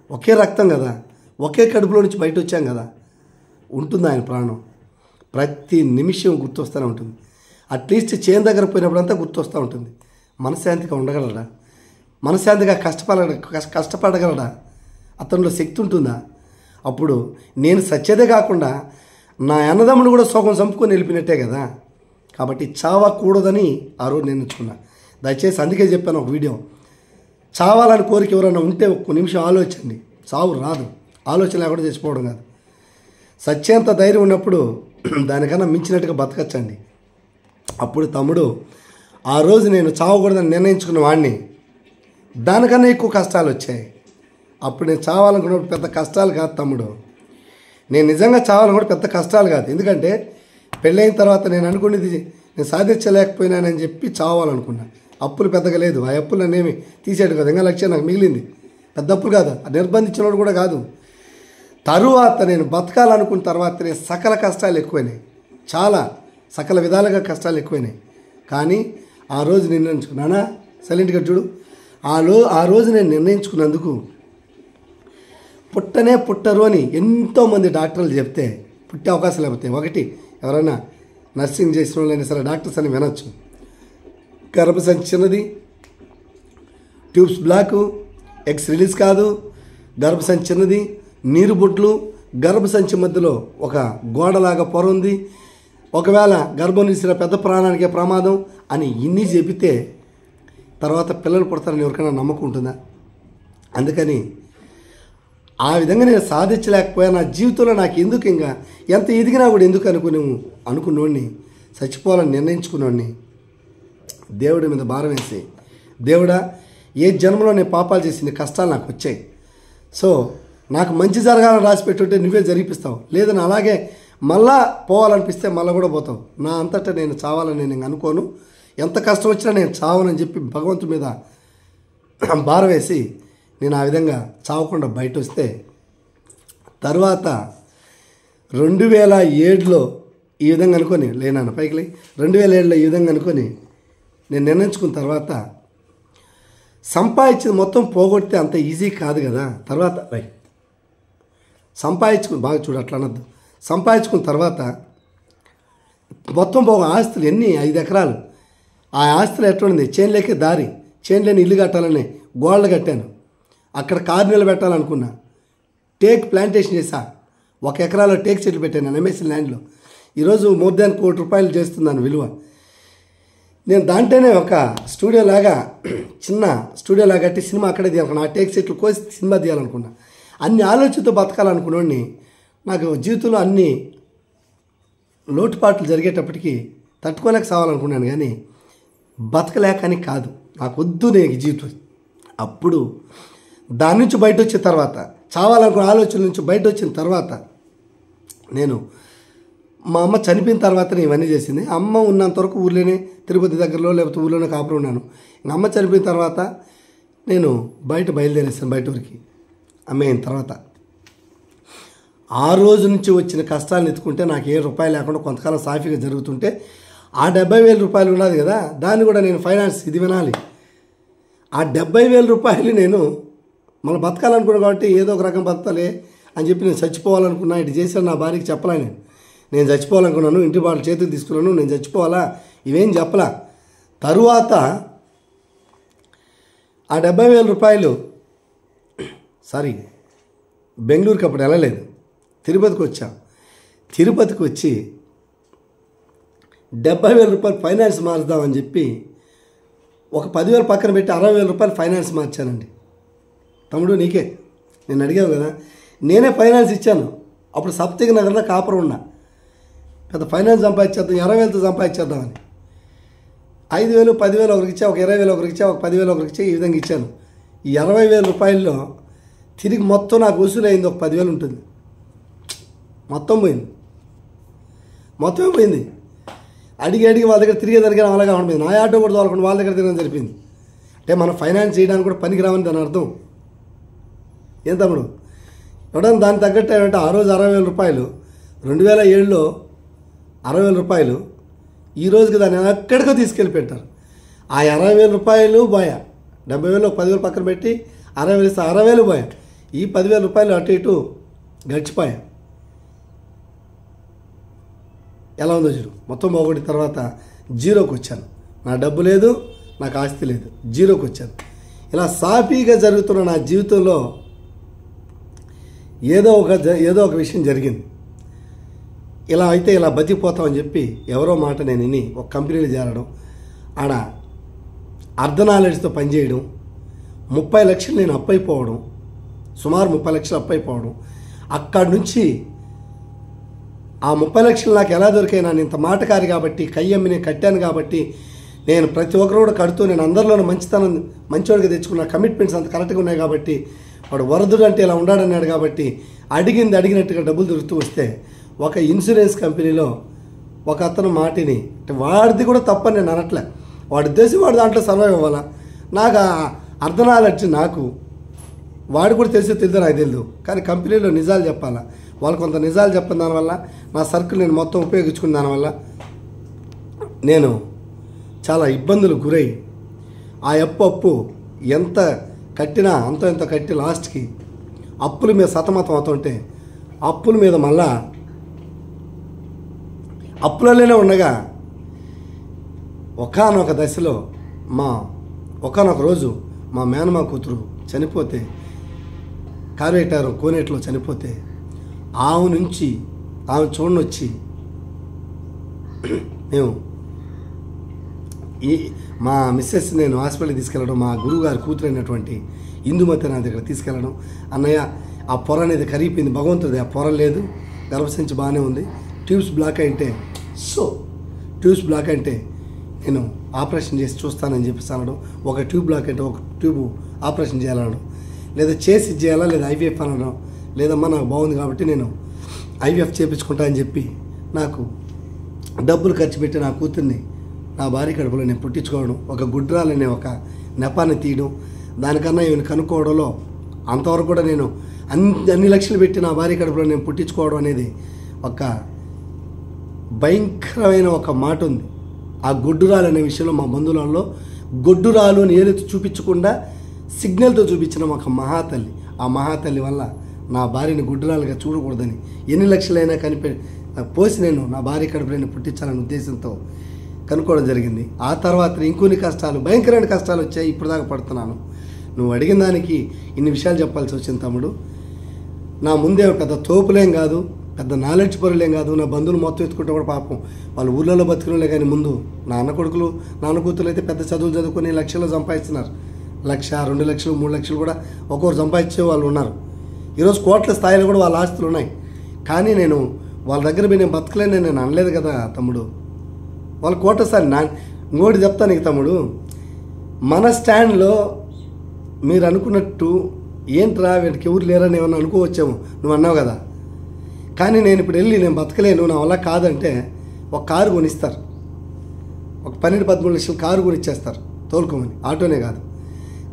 ఒకే రక్తం కదా, ఒకే కడుపులో నుంచి బయట వచ్చాం కదా, ఉంటుంది ఆయన ప్రాణం ప్రతి నిమిషం గుర్తొస్తూనే ఉంటుంది. అట్లీస్ట్ చేను దగ్గర పోయినప్పుడంతా గుర్తొస్తూ ఉంటుంది. మనశ్శాంతిగా ఉండగలడా? మనశ్శాంతిగా కష్టపడగలడా? అతనిలో శక్తి ఉంటుందా? అప్పుడు నేను సత్యదే కాకుండా నా అన్నదమ్ముడు కూడా సోకం చంపుకొని వెళ్ళిపోయినట్టే కదా. కాబట్టి చావకూడదని ఆ రోజు నిర్ణయించుకున్నా. దయచేసి అందుకే చెప్పాను ఒక వీడియో, చావాలని కోరిక ఎవరైనా ఉంటే ఒక్క నిమిషం ఆలోచించండి. చావు రాదు, ఆలోచన లేకుండా చచ్చిపోవడం కాదు. సత్యంత ధైర్యం ఉన్నప్పుడు దానికన్నా మించినట్టుగా బతకచ్చండి. అప్పుడు తమ్ముడు, ఆ రోజు నేను చావకూడదని నిర్ణయించుకున్న వాడిని దానికన్నా ఎక్కువ కష్టాలు వచ్చాయి. అప్పుడు నేను చావాలనుకున్నప్పుడు పెద్ద కష్టాలు కాదు తమ్ముడు, నేను నిజంగా చావాలనుకుంటే పెద్ద కష్టాలు కాదు. ఎందుకంటే పెళ్ళైన తర్వాత నేను అనుకునేది నేను సాధించలేకపోయినానని చెప్పి చావాలనుకున్నా. అప్పులు పెద్దగా లేదు, ఆ అప్పులు నన్నేమి తీసేయడు కదా, ఇంకా లక్ష్యం నాకు మిగిలింది. పెద్ద అప్పులు కాదు, నిర్బంధించినోడు కూడా కాదు. తరువాత నేను బతకాలనుకున్న తర్వాతనే సకల కష్టాలు ఎక్కువైనాయి, చాలా సకల విధాలుగా కష్టాలు ఎక్కువైనాయి. కానీ ఆ రోజు నిర్ణయించుకున్నానా సైలెంట్గా చూడు. ఆ రోజు నేను నిర్ణయించుకున్నందుకు పుట్టరు అని ఎంతోమంది డాక్టర్లు చెప్తే పుట్టే అవకాశం లేకపోతే, ఒకటి ఎవరైనా నర్సింగ్ చేసిన వాళ్ళైనా సరే డాక్టర్స్ అని వినొచ్చు, గర్భసంచి చిన్నది, ట్యూబ్స్ బ్లాకు, ఎగ్స్ రిలీజ్ కాదు, గర్భసంచి చిన్నది, నీరు బొట్లు, గర్భసంచి మధ్యలో ఒక గోడలాగా పొర ఉంది, ఒకవేళ గర్భం తీసిన పెద్ద ప్రాణానికే ప్రమాదం అని ఇన్ని చెబితే తర్వాత పిల్లలు పుడతారని ఎవరికైనా నమ్మకం ఉంటుందా? అందుకని ఆ విధంగా నేను సాధించలేకపోయా. నా జీవితంలో నాకు ఎందుకు ఇంకా ఎంత ఎదిగినా కూడా ఎందుకు అనుకున్నోడిని చచ్చిపోవాలని నిర్ణయించుకున్నోడిని దేవుడి మీద భారం వేసి, దేవుడా ఏ జన్మలో నేను పాపాలు చేసిన కష్టాలు నాకు వచ్చాయి, సో నాకు మంచి జరగాలని రాసి పెట్టుంటే నువ్వే జరిపిస్తావు, లేదని అలాగే మళ్ళా పోవాలనిపిస్తే మళ్ళీ కూడా పోతావు. నా అంతటా నేను చావాలని నేను అనుకోను, ఎంత కష్టం వచ్చినా నేను చావనని చెప్పి భగవంతుడి మీద భారం వేసి నేను ఆ విధంగా చావకుండా బయట వస్తే, తర్వాత 2007లో ఈ విధంగా అనుకొని లేనాన్న పైకి 2007లో ఈ విధంగా అనుకొని నేను నిర్ణయించుకున్న తర్వాత సంపాదించింది మొత్తం పోగొడితే అంత ఈజీ కాదు కదా. తర్వాత సంపాదించుకుని బాగా చూడు, అట్లా అనద్దు. సంపాదించుకున్న తర్వాత మొత్తం పోగా ఆస్తులు ఎన్ని 5 ఎకరాలు, ఆ ఆస్తులు ఎట్లుంది, చేన్లేకే దారి, చేన్లేని ఇల్లు కట్టాలని గోడలు కట్టాను, అక్కడ కారు నిలబెట్టాలనుకున్నా, టేక్ ప్లాంటేషన్ చేశా, 1 ఎకరాలో టేక్ చెట్లు పెట్టాను ఎంఎస్సీ ల్యాండ్లో. ఈరోజు మోర్ దాన్ ₹1 కోటి చేస్తున్నాను విలువ. నేను దాంట్లోనే ఒక స్టూడియో లాగా చిన్న స్టూడియో లాగా కట్టి సినిమా అక్కడే తీయాలనుకున్నా, ఆ టేక్ చెట్లు కోసి సినిమా తీయాలనుకున్నా. అన్ని ఆలోచనతో బతకాలనుకున్నోడిని నాకు జీవితంలో అన్ని లోటుపాట్లు జరిగేటప్పటికీ తట్టుకోలేక సావాలనుకున్నాను, కానీ బతకలేకని కాదు, నాకు వద్దు నేను జీవితం. అప్పుడు దాని నుంచి బయట వచ్చిన తర్వాత, చావాలనుకున్న ఆలోచన నుంచి బయట వచ్చిన తర్వాత, నేను మా అమ్మ చనిపోయిన తర్వాత ఇవన్నీ చేసింది. అమ్మ ఉన్నంత వరకు ఊర్లోనే తిరుపతి దగ్గరలో లేకపోతే ఊర్లోనే కాపురం ఉన్నాను. అమ్మ చనిపోయిన తర్వాత నేను బయలుదేరేస్తాను బయట ఊరికి. అమ్మ అయిన తర్వాత ఆ రోజు నుంచి వచ్చిన కష్టాలను ఎత్తుకుంటే నాకు ₹1 లేకుండా కొంతకాలం సాఫీగా జరుగుతుంటే, ఆ ₹70,000 ఉన్నది కదా, దాన్ని కూడా నేను ఫైనాన్స్ ఇది వినాలి. ఆ ₹70,000 నేను మళ్ళీ బతకాలనుకున్నాను కాబట్టి ఏదో ఒక రకం బతకాలి అని చెప్పి నేను చచ్చిపోవాలనుకున్నా. ఇటు చేశాను, నా భార్యకి చెప్పలే, నేను చచ్చిపోవాలనుకున్నాను, ఇంటి బాటలు చేతికి తీసుకున్నాను, నేను చచ్చిపోవాలా, ఇవేం చెప్పలా. తరువాత ఆ ₹70,000 సారీ బెంగళూరుకి అప్పుడు వెళ్ళలేదు, తిరుపతికి వచ్చా. తిరుపతికి వచ్చి ₹70,000 ఫైనాన్స్ మార్చుదామని చెప్పి ఒక 10,000 పక్కన పెట్టి ₹60,000 ఫైనాన్స్ మార్చానండి. తమ్ముడు నీకే నేను అడిగావు కదా, నేనే ఫైనాన్స్ ఇచ్చాను. అప్పుడు సప్తగిరి నగర్లో కాపురం ఉన్నా, పెద్ద ఫైనాన్స్ సంపాదించేద్దాం, 20,000తో సంపాదించేద్దామని 5,000 10,000 ఒకరికి ఇచ్చా, ఒక 20,000 ఒకరికి ఇచ్చా, ఒక 10,000 ఒకరికి ఇచ్చా, ఈ విధంగా ఇచ్చాను. ఈ ₹60,000లో తిరిగి మొత్తం నాకు వసూలు అయింది ఒక 10,000 ఉంటుంది. మొత్తం పోయింది. అడిగి వాళ్ళ దగ్గర తిరిగేదానికి అలాగా ఉంటుంది. నా ఆటో కూడా తోలకుండా వాళ్ళ దగ్గర తిరగడం జరిపింది. అంటే మనం ఫైనాన్స్ చేయడానికి కూడా పనికి రావని దాని అర్థం. ఏం తమ్ముడు ఎవడన్నా దానికి తగ్గట్టు ఏమంటే ఆ రోజు ₹60,000, 2007లో ₹60,000, ఈ రోజుకి దాన్ని ఎక్కడికో తీసుకెళ్ళి పెట్టారు. ఆ ₹60,000 పోయా, 70,000 10,000 పక్కన పెట్టి 60,000 ఇస్తే 60,000 పోయా. ఈ ₹10,000 అటు ఇటు గడిచిపోయా. ఎలా ఉందో చూడు, మొత్తం పోగొట్టిన తర్వాత జీరోకి వచ్చాను. నా డబ్బు లేదు, నాకు ఆస్తి లేదు, జీరోకి వచ్చాను. ఇలా సాఫీగా జరుగుతున్న నా జీవితంలో ఏదో ఒక విషయం జరిగింది. ఇలా అయితే ఇలా బతికిపోతామని చెప్పి ఎవరో మాట నేను విని ఒక కంపెనీలో చేరడం, ఆడ అర్ధ నాలెడ్జ్తో పనిచేయడం, 30 లక్షలు నేను అప్పైపోవడం, సుమారు 30 లక్షలు అప్పైపోవడం. అక్కడి నుంచి ఆ 30 లక్షలు నాకు ఎలా దొరికాయినా, నేను ఇంత మాటకారి కాబట్టి, కయ్యమ్మి నేను కట్టాను కాబట్టి, నేను ప్రతి ఒక్కరు కూడా కడుతూ నేను అందరిలోనూ మంచివాడిగా తెచ్చుకున్న కమిట్మెంట్స్ అంత కరెక్ట్గా ఉన్నాయి కాబట్టి, వాడు వరదుడు అంటే ఇలా ఉండాడన్నాడు కాబట్టి అడిగినట్టుగా డబ్బులు దొరుకుతూ వస్తే ఒక ఇన్సూరెన్స్ కంపెనీలో ఒక అతను మాటిని, అంటే వాడిది కూడా తప్పని నేను అనట్లే, వాడి ఉద్దేశం వాడు దాంట్లో సర్వైవ్ అవ్వాలా. నాకు అర్థనాలొచ్చి నాకు వాడు కూడా తెలియదు నాకు తెలియదు, కానీ కంపెనీలో నిజాలు చెప్పాలా. వాళ్ళు కొంత నిజాలు చెప్పిన దానివల్ల నా సర్కిల్ నేను మొత్తం ఉపయోగించుకున్న దానివల్ల నేను చాలా ఇబ్బందులు గురై ఆ అప్పు ఎంత కట్టినా అంత ఎంత కట్టి లాస్ట్కి అప్పుల మీద సతమతం అవుతుంటే అప్పుల మీద మళ్ళా అప్పులలోనే ఉండగా ఒకానొక దశలో ఒకానొక రోజు మా మేనమా కూతురు చనిపోతే కార్వేటారు కోనేట్లో చనిపోతే ఆమె చూడనొచ్చి మేము మా మిస్సెస్ నేను హాస్పిటల్కి తీసుకెళ్ళడం, మా గురువుగారి కూతురు అయినటువంటి ఇందుమతి నా దగ్గర తీసుకెళ్ళడం, అన్నయ్య ఆ పొర అనేది కరిగిపోయింది, భగవంతుడిది ఆ పొర లేదు, గర్భసంచి బాగానే ఉంది, ట్యూబ్స్ బ్లాక్ అంటే నేను ఆపరేషన్ చేసి చూస్తానని చెప్పేసి అనడం, ఒక ట్యూబ్ బ్లాక్ అంటే ఒక ట్యూబ్ ఆపరేషన్ చేయాలనడం, లేదా చేసి చేయాలా లేదా ఐవీఎఫ్ అనడం, లేదమ్మా నాకు బాగుంది కాబట్టి నేను ఐవీఎఫ్ చేయించుకుంటా అని చెప్పి నాకు డబ్బులు ఖర్చు పెట్టి నా కూతుర్ని నా భార్య కడుపులో నేను పుట్టించుకోవడం, ఒక గుడ్రాలనే ఒక నెపాన్ని తీయడం, దానికన్నా ఈయన కనుక్కోవడంలో అంతవరకు కూడా నేను అన్ని లక్షలు పెట్టి నా భార్య కడుపులో నేను పుట్టించుకోవడం అనేది ఒక భయంకరమైన ఒక మాట ఉంది. ఆ గొడ్డురాలు అనే విషయంలో మా బంధువులలో గొడ్డురాలు అని ఏదైతే చూపించకుండా సిగ్నల్తో చూపించిన ఒక మహాతల్లి, ఆ మహాతల్లి వల్ల నా భార్యని గుడ్డురాలుగా చూడకూడదని ఎన్ని లక్షలైనా పోసి నేను నా భార్య కడుపులో పుట్టించాలనే ఉద్దేశంతో కనుక్కోవడం జరిగింది. ఆ తర్వాత ఇంకొన్ని కష్టాలు, భయంకరమైన కష్టాలు వచ్చాయి. ఇప్పుడు దాకా పడుతున్నాను. నువ్వు అడిగిన దానికి ఇన్ని విషయాలు చెప్పాల్సి వచ్చింది తమ్ముడు. నా ముందే పెద్ద తోపులేం కాదు, పెద్ద నాలెడ్జ్ పరులేం కాదు. నా బంధువులు మొత్తం ఎత్తుకుంటే కూడా పాపం వాళ్ళు ఊళ్ళలో బతుకులే, కానీ ముందు నాన్న కొడుకులు నాన్న కూతురు అయితే పెద్ద చదువులు చదువుకొని లక్షలు సంపాదిస్తున్నారు. 1,00,000, 2 లక్షలు, 3 లక్షలు కూడా ఒక్కొక్కరు సంపాదించే వాళ్ళు ఉన్నారు. ఈరోజు కోట్ల స్థాయిలో కూడా వాళ్ళ ఆస్తులు ఉన్నాయి. కానీ నేను వాళ్ళ దగ్గర పోయి నేను బతకలేని నేను అనలేదు కదా తమ్ముడు. వాళ్ళ కోట స్థాయి ఇంకోటి చెప్తాను నీకు తమ్ముడు, మన స్టాండ్లో మీరు అనుకున్నట్టు ఏంట్రా వీటికి ఎవరు లేరని ఏమన్నా అనుకోవచ్చేమో, నువ్వు అన్నావు కదా. కానీ నేను ఇప్పుడు వెళ్ళి నేను బతకలేను నా వల్ల కాదంటే ఒక కారు కొనిస్తారు, ఒక 12-13 లక్షల కారు కొనిచ్చేస్తారు తోలుకోమని, ఆటోనే కాదు.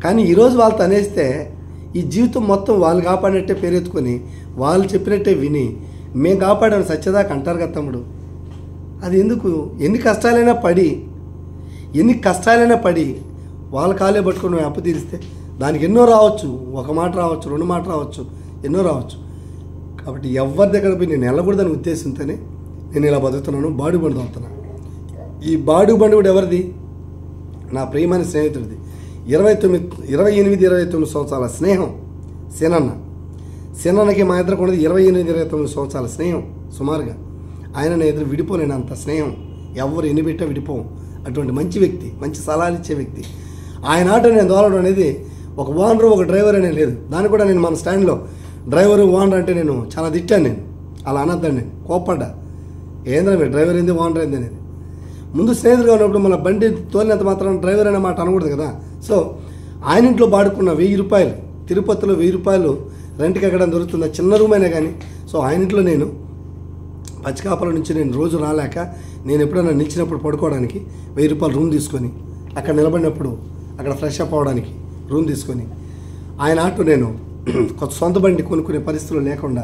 కానీ ఈరోజు వాళ్ళతో అనేస్తే ఈ జీవితం మొత్తం వాళ్ళు కాపాడినట్టే పేరెత్తుకొని వాళ్ళు చెప్పినట్టే విని మేము కాపాడాను సత్యదాకా అంటారు కదా తమ్ముడు. అది ఎందుకు? ఎన్ని కష్టాలైనా పడి వాళ్ళ కాలే పట్టుకొని అప్పు తీరిస్తే దానికి ఎన్నో రావచ్చు, ఒక మాట రావచ్చు, 2 మాట రావచ్చు, ఎన్నో రావచ్చు. కాబట్టి ఎవరి దగ్గర పోయి నేను వెళ్ళకూడదని ఉద్దేశంతోనే నేను ఇలా బతుకుతున్నాను, బాడు బండి అవుతున్నాను. ఈ బాడు బండి కూడా ఎవరిది? నా ప్రియమైన స్నేహితుడిది. 28-29 సంవత్సరాల స్నేహం సేనన్నకి మా ఇద్దరికి ఉన్నది 28-29 సంవత్సరాల స్నేహం సుమారుగా. ఆయన నా ఎదురు విడిపోలేను అంత స్నేహం, ఎవరు ఎన్ని పెట్టా విడిపోం. అటువంటి మంచి వ్యక్తి, మంచి సలహాలు ఇచ్చే వ్యక్తి. ఆయన ఆటో నేను దోలడం అనేది ఒక ఓనరు ఒక డ్రైవర్ అనే లేదు. దాన్ని కూడా నేను మన స్టాండ్లో డ్రైవరు ఓనర్ అంటే నేను చాలా తిట్టాను. నేను అలా అనద్దాను, నేను కోప్పడ్డా. ఏంద్రా మీరు డ్రైవర్ ఏంది ఓనర్ ఏంది అనేది. ముందు స్నేహితులుగా ఉన్నప్పుడు మన బండి తోలినంత మాత్రం డ్రైవర్ అనే మాట అనకూడదు కదా. సో ఆయన ఇంట్లో బాడుకున్న 1,000 రూపాయలు, తిరుపతిలో 1,000 రూపాయలు రెంట్కి ఎక్కడం దొరుకుతుంది, చిన్న రూమ్ అయినా కానీ. సో ఆయన ఇంట్లో నేను పచ్చికాపల నుంచి నేను రోజు రాలేక నేను ఎప్పుడైనా నిలిచినప్పుడు పడుకోవడానికి 1,000 రూపాయలు రూమ్ తీసుకొని, అక్కడ నిలబడినప్పుడు అక్కడ ఫ్రెష్ అప్ అవ్వడానికి రూమ్ తీసుకొని, ఆయన ఆటో నేను సొంత బండి కొనుక్కునే పరిస్థితులు లేకుండా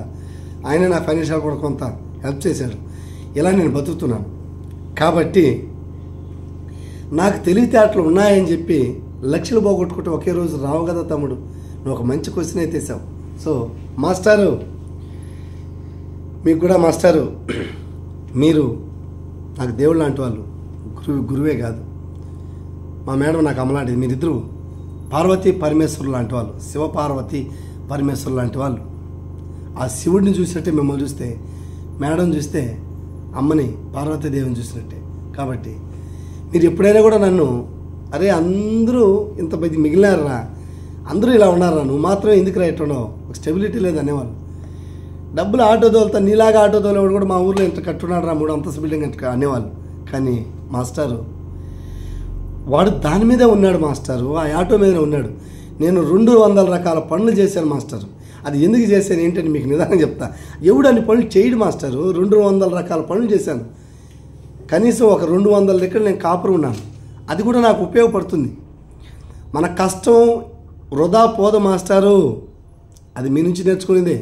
ఆయన నా ఫైనాన్షియల్ కూడా కొంత హెల్ప్ చేశాడు. ఇలా నేను బతుకుతున్నాను. కాబట్టి నాకు తెలివితేటలు ఉన్నాయని చెప్పి లక్షలు పోగొట్టుకుంటే ఒకే రోజు రావు కదా తమ్ముడు. నువ్వు ఒక మంచి క్వశ్చన్ అయితే వేసావు. సో మాస్టారు, మీకు కూడా మాస్టారు, మీరు నాకు దేవుడు లాంటి వాళ్ళు, గురువే కాదు. మా మేడం నాకు అమ్మలాంటిది. మీరిద్దరూ పార్వతీ పరమేశ్వరులు లాంటి వాళ్ళు, శివపార్వతి పరమేశ్వరులు లాంటి వాళ్ళు. ఆ శివుడిని చూసినట్టే మిమ్మల్ని చూస్తే, మేడం చూస్తే అమ్మని పార్వతీదేవిని చూసినట్టే. కాబట్టి మీరు ఎప్పుడైనా కూడా నన్ను అరే అందరూ ఇంత మిగిలినారా, అందరూ ఇలా ఉన్నారా, నువ్వు మాత్రం ఎందుకు రైట్ ఉన్నావు, ఒక స్టెబిలిటీ లేదు అనేవాళ్ళు. డబ్బులు ఆటో తోలుతా, నీలాగా ఆటో తోలేవాడు కూడా మా ఊర్లో ఇంత కట్టున్నాడు రా, 3 అంతస్తు బిల్డింగ్ అంటే అనేవాళ్ళు. కానీ మాస్టారు వాడు దాని మీదే ఉన్నాడు మాస్టారు, ఆ ఆటో మీదనే ఉన్నాడు. నేను 200 రకాల పనులు చేశాను మాస్టారు. అది ఎందుకు చేశాను ఏంటని మీకు నిదానం చెప్తా. ఎవడు అన్ని పనులు చేయడు మాస్టారు. 200 రకాల పనులు చేశాను. కనీసం ఒక 200 దగ్గర నేను కాపురం ఉన్నాను. అది కూడా నాకు ఉపయోగపడుతుంది. మన కష్టం వృధా పోదు మాస్టారు, అది మీ నుంచి నేర్చుకునేదే.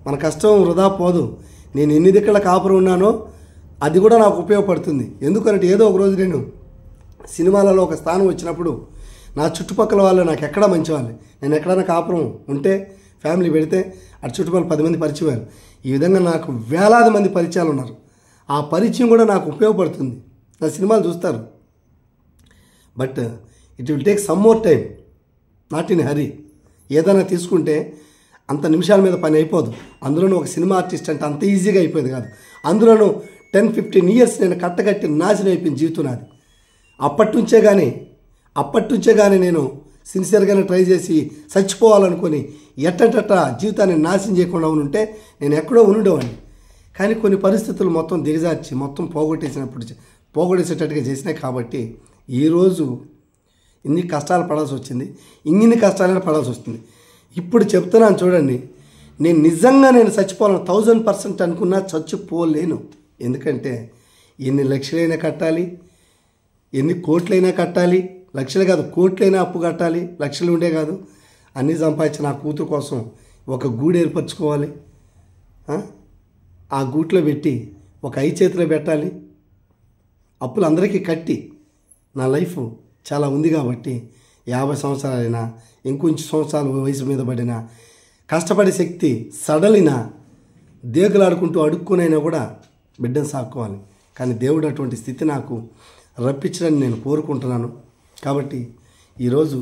మన కష్టం వృధా పోదు. నేను ఎన్ని దిక్కుల కాపురం ఉన్నానో అది కూడా నాకు ఉపయోగపడుతుంది. ఎందుకంటే ఏదో ఒక రోజు నేను సినిమాలలో ఒక స్థానం వచ్చినప్పుడు నా చుట్టుపక్కల వాళ్ళు నాకు ఎక్కడ మంచి వాళ్ళు, నేను ఎక్కడైనా కాపురం ఉంటే ఫ్యామిలీ పెడితే అటు చుట్టుపక్కల 10 మంది పరిచయం. ఈ విధంగా నాకు వేలాది మంది పరిచయాలు ఉన్నారు. ఆ పరిచయం కూడా నాకు ఉపయోగపడుతుంది. నా సినిమాలు చూస్తారు. But it will take some more time, not in hurry. ఏదైనా తీసుకుంటే అంత నిమిషాల మీద పని అయిపోదు. అందులోనూ ఒక సినిమా ఆర్టిస్ట్ అంటే అంత ఈజీగా అయిపోయింది కాదు. అందులోనూ 10-15 years నేను కట్టగట్టి నాశనం అయిపోయింది జీవితం నాది. అప్పటి నుంచే కానీ నేను సిన్సియర్గానే ట్రై చేసి చచ్చిపోవాలనుకొని ఎట్టట జీవితాన్ని నాశనం చేయకుండా ఉంటే నేను ఎక్కడో ఉండేవాడిని. కానీ కొన్ని పరిస్థితులు మొత్తం దిగజార్చి మొత్తం పోగొట్టేసేటట్టుగా చేసినాయి. కాబట్టి ఈరోజు ఇన్ని కష్టాలు పడాల్సి వచ్చింది, ఇన్ని కష్టాలైనా పడాల్సి వస్తుంది. ఇప్పుడు చెప్తున్నాను చూడండి, నేను నిజంగా చచ్చిపోవాలని 1000% అనుకున్నా చచ్చిపోలేను. ఎందుకంటే ఎన్ని లక్షలైనా కట్టాలి, ఎన్ని కోట్లైనా కట్టాలి, లక్షలు కాదు కోట్లైనా అప్పు కట్టాలి, లక్షలు ఉండే కాదు. అన్నీ సంపాదించిన నా కూతురు కోసం ఒక గూడు ఏర్పరచుకోవాలి, ఆ గూట్లో పెట్టి ఒక చేతిలో పెట్టాలి. అప్పులు అందరికీ కట్టి నా లైఫ్ చాలా ఉంది కాబట్టి 50 సంవత్సరాలైనా ఇంకొంచెం సంవత్సరాలు వయసు మీద పడినా కష్టపడే శక్తి సడలినా దేగులాడుకుంటూ అడుక్కునైనా కూడా బిడ్డను సాక్కోవాలి. కానీ దేవుడు అటువంటి స్థితి నాకు రప్పించడానికి నేను కోరుకుంటున్నాను. కాబట్టి ఈరోజు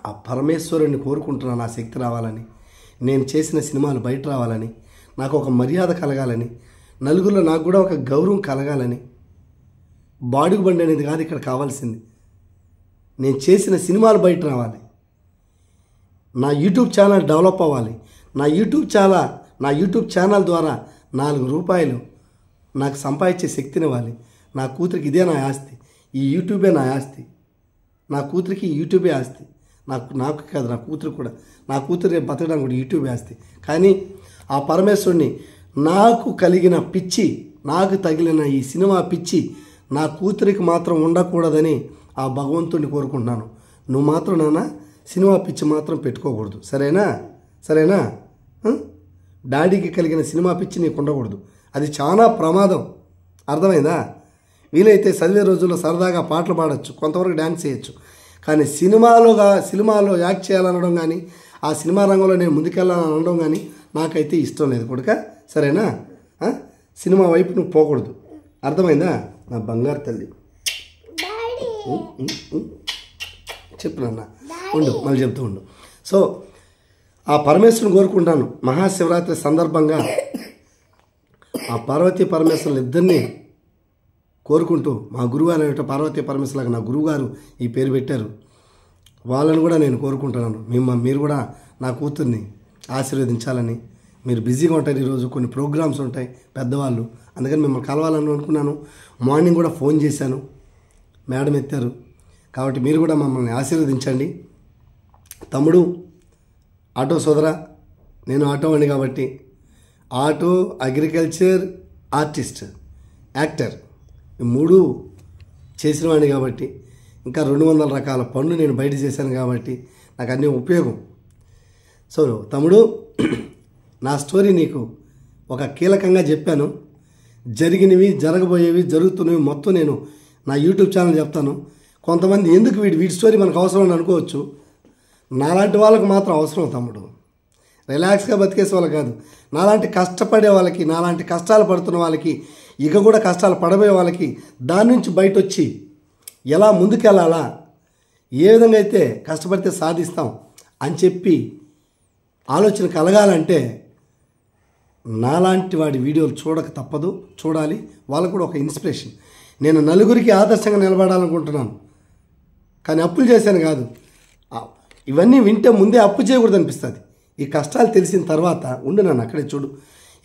ఆ పరమేశ్వరుని కోరుకుంటున్నాను, ఆ శక్తి రావాలని, నేను చేసిన సినిమాలు బయట రావాలని, నాకు ఒక మర్యాద కలగాలని, నలుగురిలో నాకు కూడా ఒక గౌరవం కలగాలని. బాడుగు బండి అనేది కాదు ఇక్కడ కావాల్సింది, నేను చేసిన సినిమాలు బయట రావాలి, నా యూట్యూబ్ ఛానల్ డెవలప్ అవ్వాలి. నా యూట్యూబ్ ఛానల్ ద్వారా 4 రూపాయలు నాకు సంపాదించే శక్తినివ్వాలి. నా కూతురికి ఇదే నా ఆస్తి, ఈ యూట్యూబే నా ఆస్తి. నా కూతురికి యూట్యూబే ఆస్తి. నాకు కాదు, నా కూతురు కూడా, నా కూతురు రేపు బతకడానికి కూడా యూట్యూబే ఆస్తి. కానీ ఆ పరమేశ్వరుని నాకు కలిగిన పిచ్చి, నాకు తగిలిన ఈ సినిమా పిచ్చి నా కూతురికి మాత్రం ఉండకూడదని ఆ భగవంతుడిని కోరుకుంటున్నాను. నువ్వు మాత్రం నాన్న సినిమా పిచ్చి మాత్రం పెట్టుకోకూడదు, సరేనా? డాడీకి కలిగిన సినిమా పిచ్చి నీకు ఉండకూడదు, అది చాలా ప్రమాదం. అర్థమైందా? వీలైతే చదివే రోజుల్లో సరదాగా పాటలు పాడచ్చు, కొంతవరకు డ్యాన్స్ చేయొచ్చు. కానీ సినిమాలో యాక్ట్ చేయాలనడం కానీ, ఆ సినిమా రంగంలో నేను ముందుకెళ్ళాలని అనడం కానీ నాకైతే ఇష్టం లేదు కొడుక, సరేనా? సినిమా వైపు నువ్వు పోకూడదు, అర్థమైందా? నా బంగారు తల్లి. చెప్పు నాన్న, ఉండు, మళ్ళీ చెప్తూ ఉండు. సో ఆ పరమేశ్వరుని కోరుకుంటాను. మహాశివరాత్రి సందర్భంగా ఆ పార్వతీ పరమేశ్వరులు ఇద్దరిని కోరుకుంటూ, మా గురువు అనేట పార్వతీ పరమేశ్వరులకు నా గురువుగారు ఈ పేరు పెట్టారు, వాళ్ళని కూడా నేను కోరుకుంటున్నాను. మీరు కూడా నా కూతుర్ని ఆశీర్వదించాలని. మీరు బిజీగా ఉంటారు, ఈరోజు కొన్ని ప్రోగ్రామ్స్ ఉంటాయి పెద్దవాళ్ళు, అందుకని మిమ్మల్ని కలవాలని అనుకున్నాను. మార్నింగ్ కూడా ఫోన్ చేశాను, మేడం ఎత్తారు. కాబట్టి మీరు కూడా మమ్మల్ని ఆశీర్వదించండి. తమ్ముడు ఆటో సోదరా, నేను ఆటో వాడిని కాబట్టి, ఆటో, అగ్రికల్చర్, ఆర్టిస్ట్, యాక్టర్, ఈ 3 చేసిన వాడిని కాబట్టి, ఇంకా 200 రకాల పనులు నేను బయట చేశాను కాబట్టి నాకు అన్నీ ఉపయోగం. సో తమ్ముడు, నా స్టోరీ నీకు ఒక కీలకంగా చెప్పాను. జరిగినవి, జరగబోయేవి, జరుగుతున్నవి మొత్తం నేను నా యూట్యూబ్ ఛానల్ చెప్తాను. కొంతమంది ఎందుకు వీడి స్టోరీ మనకు అవసరం అని అనుకోవచ్చు. నాలాంటి వాళ్ళకు మాత్రం అవసరం తమ్ముడు. రిలాక్స్గా బతికేసే వాళ్ళకి కాదు, నాలాంటి కష్టపడే వాళ్ళకి, నాలాంటి కష్టాలు పడుతున్న వాళ్ళకి, ఇక కూడా కష్టాలు పడబోయే వాళ్ళకి దాని నుంచి బయట వచ్చి ఎలా ముందుకెళ్ళాలా, ఏ విధంగా అయితే కష్టపడితే సాధిస్తాం అని చెప్పి ఆలోచన కలగాలంటే నాలాంటి వాడి వీడియోలు చూడక తప్పదు, చూడాలి. వాళ్ళకు కూడా ఒక ఇన్స్పిరేషన్. నేను నలుగురికి ఆదర్శంగా నిలబడాలనుకుంటున్నాను, కానీ అప్పులు చేశాను కాదు. ఇవన్నీ వింటే ముందే అప్పు చేయకూడదు అనిపిస్తుంది. ఈ కష్టాలు తెలిసిన తర్వాత ఉండు నన్ను అక్కడే చూడు.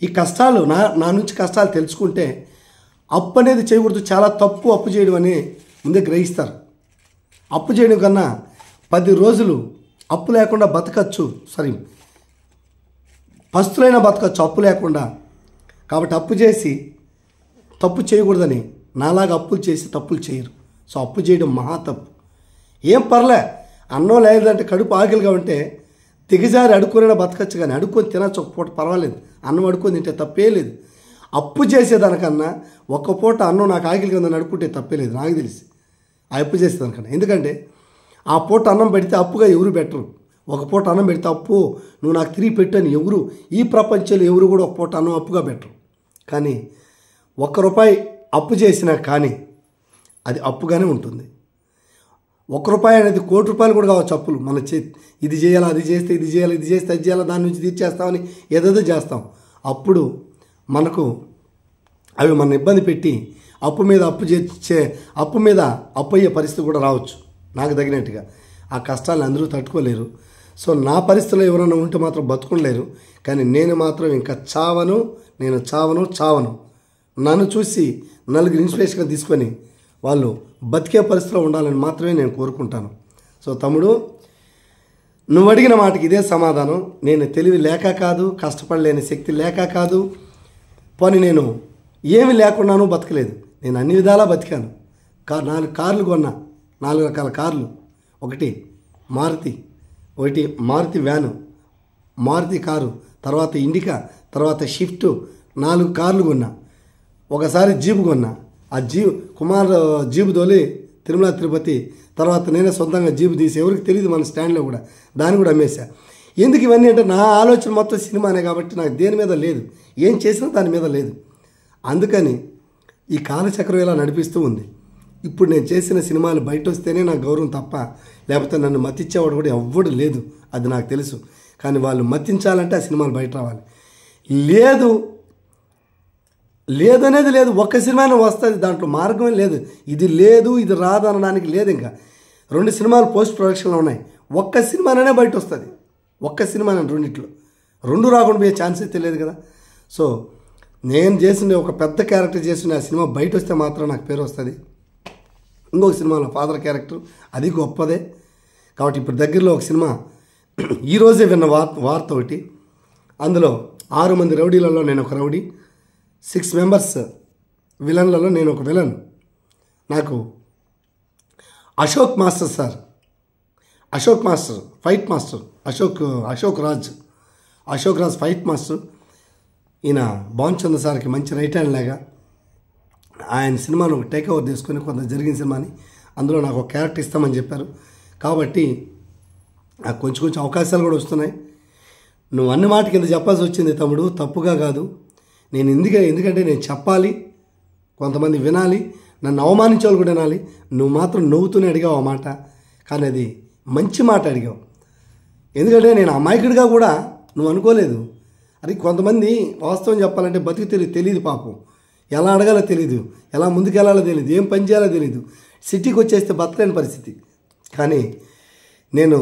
ఈ కష్టాలు నా నుంచి కష్టాలు తెలుసుకుంటే అప్పు అనేది చేయకూడదు, చాలా తప్పు అప్పు చేయడం అని ముందే గ్రహిస్తారు. అప్పు చేయడం కన్నా 10 రోజులు అప్పు లేకుండా బతకచ్చు, పస్తులైనా బతకచ్చు అప్పు లేకుండా. కాబట్టి అప్పు చేసి తప్పు చేయకూడదని నాలాగా అప్పులు చేసి తప్పులు చేయరు. సో అప్పు చేయడం మహా తప్పు. ఏం పర్లే, అన్నం లేదంటే కడుపు ఆకలిగా ఉంటే దిగజారి అడుక్కునైనా బతకచ్చు, కానీ అడుక్కొని తినచ్చు ఒక పూట పర్వాలేదు, అన్నం అడుక్కొని తింటే తప్పే లేదు. అప్పు చేసేదానికన్నా ఒక్క పూట అన్నం నాకు ఆకలిగా ఉందని అడుక్కుంటే తప్పే లేదు నాకు తెలిసి. ఆ అప్పు చేసేదానికన్నా. ఎందుకంటే ఆ పూట అన్నం పెడితే అప్పుగా ఎవరు పెట్టరు. ఒక పూట అన్నం పెడితే అప్పు నువ్వు నాకు తిరిగి పెట్టు అని ఎవరు ఈ ప్రపంచంలో ఎవరు కూడా ఒక పూట అన్నం అప్పుగా పెట్టరు. కానీ ₹1 అప్పు చేసినా కానీ అది అప్పుగానే ఉంటుంది. ₹1 అనేది ₹1,00,00,000 కూడా కావచ్చు అప్పులు. మన ఇది చేయాలా, అది చేస్తే ఇది చేయాలి, ఇది చేస్తే అది చేయాలా, దాని నుంచి తీర్చేస్తామని ఏదేదో చేస్తాం. అప్పుడు మనకు అవి మన ఇబ్బంది పెట్టి అప్పు మీద అప్పు అయ్యే పరిస్థితి కూడా రావచ్చు. నాకు తగినట్టుగా ఆ కష్టాలను అందరూ తట్టుకోలేరు. సో నా పరిస్థితిలో ఎవరైనా ఉంటే మాత్రం బతుకుండలేరు. కానీ నేను మాత్రం ఇంకా నేను చావను. నన్ను చూసి నలుగురు ఇన్స్పిరేషన్గా తీసుకొని వాళ్ళు బతికే పరిస్థితిలో ఉండాలని మాత్రమే నేను కోరుకుంటాను. సో తమ్ముడు, నువ్వు అడిగిన మాటకి ఇదే సమాధానం. నేను తెలివి లేక కాదు, కష్టపడలేని శక్తి లేక కాదు, పోనీ నేను ఏమి లేకున్నాను బతకలేదు. నేను అన్ని విధాలా బతికాను. 4 కార్లు కొన్నా, 4 రకాల కార్లు. ఒకటి మారుతి వ్యాను, మారుతి కారు, తర్వాత ఇండికా, తర్వాత షిఫ్ట్, 4 కార్లు కొన్నా. ఒకసారి జీపు కొన్నా. ఆ జీపు తోలి తిరుమల తిరుపతి, తర్వాత నేనే సొంతంగా జీపు తీసి ఎవరికి తెలియదు మన స్టాండ్లో కూడా, దాన్ని కూడా అమ్మేశా. ఎందుకు ఇవన్నీ అంటే నా ఆలోచన మొత్తం సినిమానే కాబట్టి నాకు దేని మీద లేదు, ఏం చేసినా దాని మీద లేదు. అందుకని ఈ కాలచక్రం ఇలా నడిపిస్తూ ఉంది. ఇప్పుడు నేను చేసిన సినిమాలు బయట వస్తేనే నాకు గౌరవం తప్ప లేకపోతే నన్ను మతిచ్చేవాడు కూడా ఎవ్వడు లేదు, అది నాకు తెలుసు. కానీ వాళ్ళు మతించాలంటే ఆ సినిమాలు బయట రావాలి. లేదనేది లేదు. ఒక్క సినిమానే వస్తుంది, దాంట్లో మార్గమే లేదు. ఇది లేదు ఇది రాదు అనడానికి లేదు. ఇంకా 2 సినిమాలు పోస్ట్ ప్రొడక్షన్లో ఉన్నాయి. ఒక్క సినిమానే బయట వస్తుంది. ఒక్క సినిమానే రెండిట్లో 2 రాకుండా పోయే ఛాన్సే తెలియదు కదా. సో నేను చేసిన ఒక పెద్ద క్యారెక్టర్ చేసిన ఆ సినిమా బయట వస్తే మాత్రం నాకు పేరు వస్తుంది. ఇంకొక సినిమాలో ఫాదర్ క్యారెక్టర్, అది గొప్పదే. కాబట్టి ఇప్పుడు దగ్గరలో ఒక సినిమా ఈరోజే విన్న వార్త ఒకటి. అందులో 6 మంది రౌడీలలో నేను ఒక రౌడీ, 6 మెంబర్స్ విలన్లలో నేను ఒక విలన్. నాకు Ashok master fight master, Ashok Raj fight master. ఈయన భానుచంద్ర సార్కి మంచి రైట్ హ్యాండ్ లాగా ఆయన సినిమాను టేక్ ఓవర్ తీసుకొని కొంత జరిగిన సినిమాని అందులో నాకు ఒక క్యారెక్టర్ ఇస్తామని చెప్పారు. కాబట్టి నాకు కొంచెం అవకాశాలు కూడా వస్తున్నాయి. నువ్వు అన్ని మాట కింద చెప్పాల్సి వచ్చింది తమ్ముడు, తప్పుగా కాదు. నేను ఎందుకంటే నేను చెప్పాలి, కొంతమంది వినాలి, నన్ను అవమానించే వాళ్ళు కూడా వినాలి. నువ్వు మాత్రం నవ్వుతూనే అడిగావు ఆ మాట, కానీ అది మంచి మాట అడిగావు. ఎందుకంటే నేను అమాయకుడిగా కూడా నువ్వు అనుకోలేదు. అది కొంతమంది వాస్తవం చెప్పాలంటే బతుకు తెలియదు పాపం, ఎలా అడగాలో తెలియదు, ఎలా ముందుకెళ్ళాలో తెలియదు, ఏం పని చేయాలో తెలియదు, సిటీకి వచ్చేస్తే బతకలేని పరిస్థితి. కానీ నేను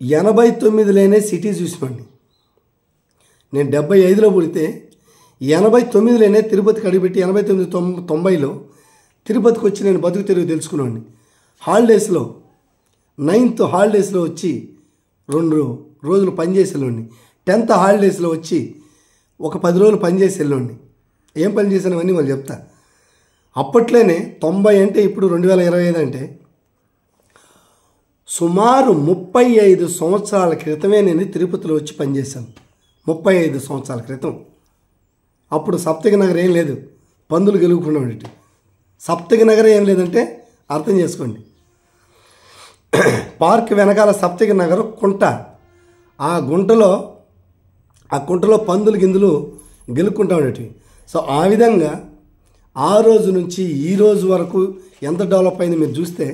89లోనే సిటీ చూసినండి. నేను 75లో పుడితే 89లోనే తిరుపతికి అడిగిపెట్టి 89-90లో తిరుపతికి వచ్చి నేను బతుకు తెరుగు తెలుసుకున్నాను. హాలిడేస్లో 9th హాలిడేస్లో వచ్చి 2 రోజులు పనిచేసేవాడిని. 10th హాలిడేస్లో వచ్చి ఒక 10 రోజులు పనిచేసి వెళ్ళండి. ఏం పని చేశానవన్నీ వాళ్ళు చెప్తా. అప్పట్లోనే 90 అంటే ఇప్పుడు 2025 అంటే సుమారు 35 సంవత్సరాల క్రితమే నేను తిరుపతిలో వచ్చి పనిచేశాను. 35 సంవత్సరాల క్రితం. అప్పుడు సప్తగిరి నగర్ ఏం లేదు, పందులు గెలుపుకున్నాడు. సప్తగిరి నగర్ ఏం లేదంటే అర్థం చేసుకోండి. పార్క్ వెనకాల సప్తగిరి నగర్ కుంట, ఆ కుంటలో పందులు గిందులు గెలుక్కుంటా ఉండేటివి. సో ఆ విధంగా ఆ రోజు నుంచి ఈ రోజు వరకు ఎంత డెవలప్ అయింది మీరు చూస్తే,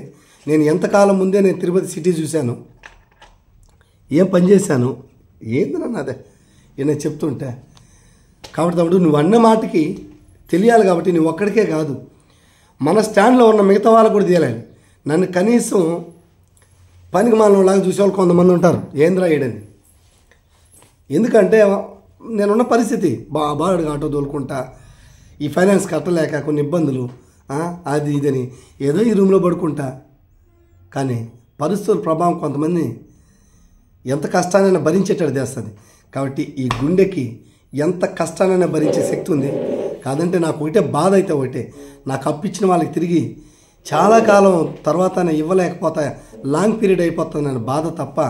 నేను ఎంతకాలం ముందే నేను తిరుపతి సిటీ చూశాను, ఏం పని చేశాను, ఏందన్నా అదే నేను చెప్తుంటే. కాబట్టి తమ్ముడు నువ్వు అన్న మాటకి తెలియాలి. కాబట్టి నువ్వు ఒక్కడికే కాదు, మన స్టాండ్లో ఉన్న మిగతా వాళ్ళకు కూడా తెలియాలి. నన్ను కనీసం పనికి మాలలాగా చూసేవాళ్ళు కొంతమంది ఉంటారు, ఏంద్రా ఏడని. ఎందుకంటే నేనున్న పరిస్థితి బాగా ఆటో తోలుకుంటా, ఈ ఫైనాన్స్ కట్టలేక కొన్ని ఇబ్బందులు, అది ఇదని ఏదో ఈ రూమ్లో పడుకుంటా. కానీ పరిస్థితుల ప్రభావం కొంతమంది ఎంత కష్టానైనా భరించేటట్టు చేస్తుంది. కాబట్టి ఈ గుండెకి ఎంత కష్టానైనా భరించే శక్తి ఉంది. కాదంటే నాకు ఒకటే బాధ అయితే ఒకటే, నాకు అప్పిచ్చిన వాళ్ళకి తిరిగి చాలా కాలం తర్వాత ఇవ్వలేకపోతా, లాంగ్ పీరియడ్ అయిపోతుందని బాధ తప్ప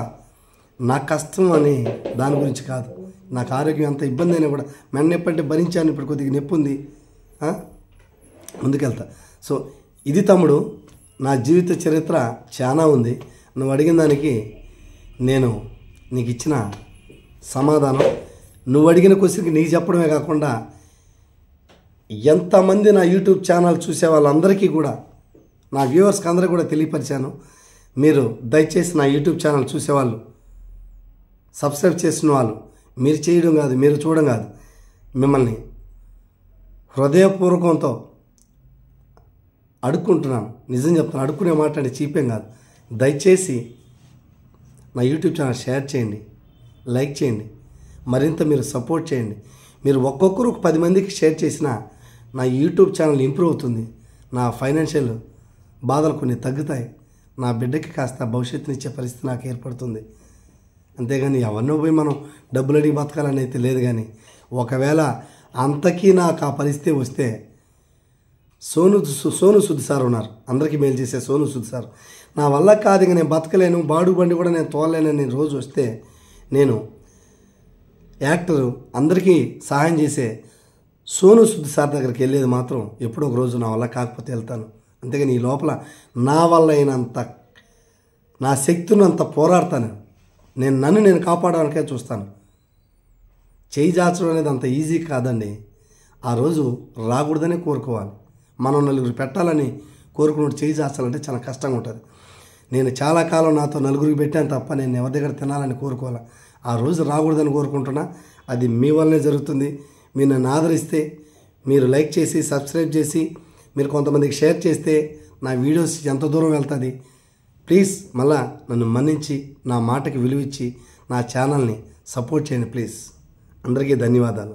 నా కష్టం అని దాని గురించి కాదు. నాకు ఆరోగ్యం అంత ఇబ్బంది అయినా కూడా నొప్పంటే భరించాను, ఇప్పుడు కొద్దిగా నొప్పి ఉంది, ముందుకెళ్తా. సో ఇది తమ్ముడు, నా జీవిత చరిత్ర చాలా ఉంది. నువ్వు అడిగిన దానికి నేను నీకు ఇచ్చిన సమాధానం, నువ్వు అడిగిన క్వశ్చన్కి నీకు చెప్పడమే కాకుండా ఎంతమంది నా యూట్యూబ్ ఛానల్ చూసే వాళ్ళందరికీ కూడా, నా వ్యూవర్స్కి అందరికీ కూడా తెలియపరిచాను. మీరు దయచేసి నా యూట్యూబ్ ఛానల్ చూసేవాళ్ళు, సబ్స్క్రైబ్ చేసిన వాళ్ళు, మీరు చేయడం కాదు, మీరు చూడడం కాదు, మిమ్మల్ని హృదయపూర్వకంతో అడుక్కుంటున్నాను. నిజం చెప్తాను, అడుక్కునే మాట అంటే చీపేం కాదు. దయచేసి నా యూట్యూబ్ ఛానల్ షేర్ చేయండి, లైక్ చేయండి, మరింత మీరు సపోర్ట్ చేయండి. మీరు ఒక్కొక్కరు 10 మందికి షేర్ చేసినా నా యూట్యూబ్ ఛానల్ ఇంప్రూవ్ అవుతుంది. నా ఫైనాన్షియల్ బాధలు కొన్ని తగ్గుతాయి. నా బిడ్డకి కాస్త భవిష్యత్తునిచ్చే పరిస్థితి నాకు ఏర్పడుతుంది. అంతేగాని ఎవరినో పోయి మనం డబ్బులు అడిగి బతకాలని అయితే లేదు. కానీ ఒకవేళ అంతకీ నాకు ఆ పరిస్థితి వస్తే సోను సుద్ సార్ ఉన్నారు, అందరికీ మేలు చేసే సోను సుద్ సార్, నా వల్ల కాదు, ఇంకా నేను బతకలేను, బాడు బండి కూడా నేను తోలలేనని రోజు వస్తే, నేను యాక్టర్ అందరికీ సహాయం చేసే సోను సుద్ సార్ దగ్గరికి వెళ్ళేది మాత్రం ఎప్పుడో ఒక రోజు నా వల్ల కాకపోతే వెళ్తాను. అంతేగాని ఈ లోపల నా వల్ల అయినంత, నా శక్తినంత పోరాడతాను. నన్ను నేను కాపాడడానికే చూస్తాను. చేయి జాచడం అనేది అంత ఈజీ కాదండి. ఆ రోజు రాకూడదనే కోరుకోవాలి. మనం నలుగురు పెట్టాలని కోరుకున్నట్టు చేయి జాచాలంటే చాలా కష్టంగా ఉంటుంది. నేను చాలా కాలం నాతో నలుగురికి పెట్టాను తప్ప నేను ఎవరి దగ్గర తినాలని కోరుకోవాలి. ఆ రోజు రాకూడదని కోరుకుంటున్నా. అది మీ వల్లనే జరుగుతుంది. మీరు నన్ను ఆదరిస్తే, మీరు లైక్ చేసి సబ్స్క్రైబ్ చేసి మీరు కొంతమందికి షేర్ చేస్తే నా వీడియోస్ ఎంత దూరం వెళ్తుంది. ప్లీజ్ మళ్ళా నన్ను మన్నించి నా మాటకి విలువిచ్చి నా ఛానల్ని సపోర్ట్ చేయండి ప్లీజ్. అందరికీ ధన్యవాదాలు.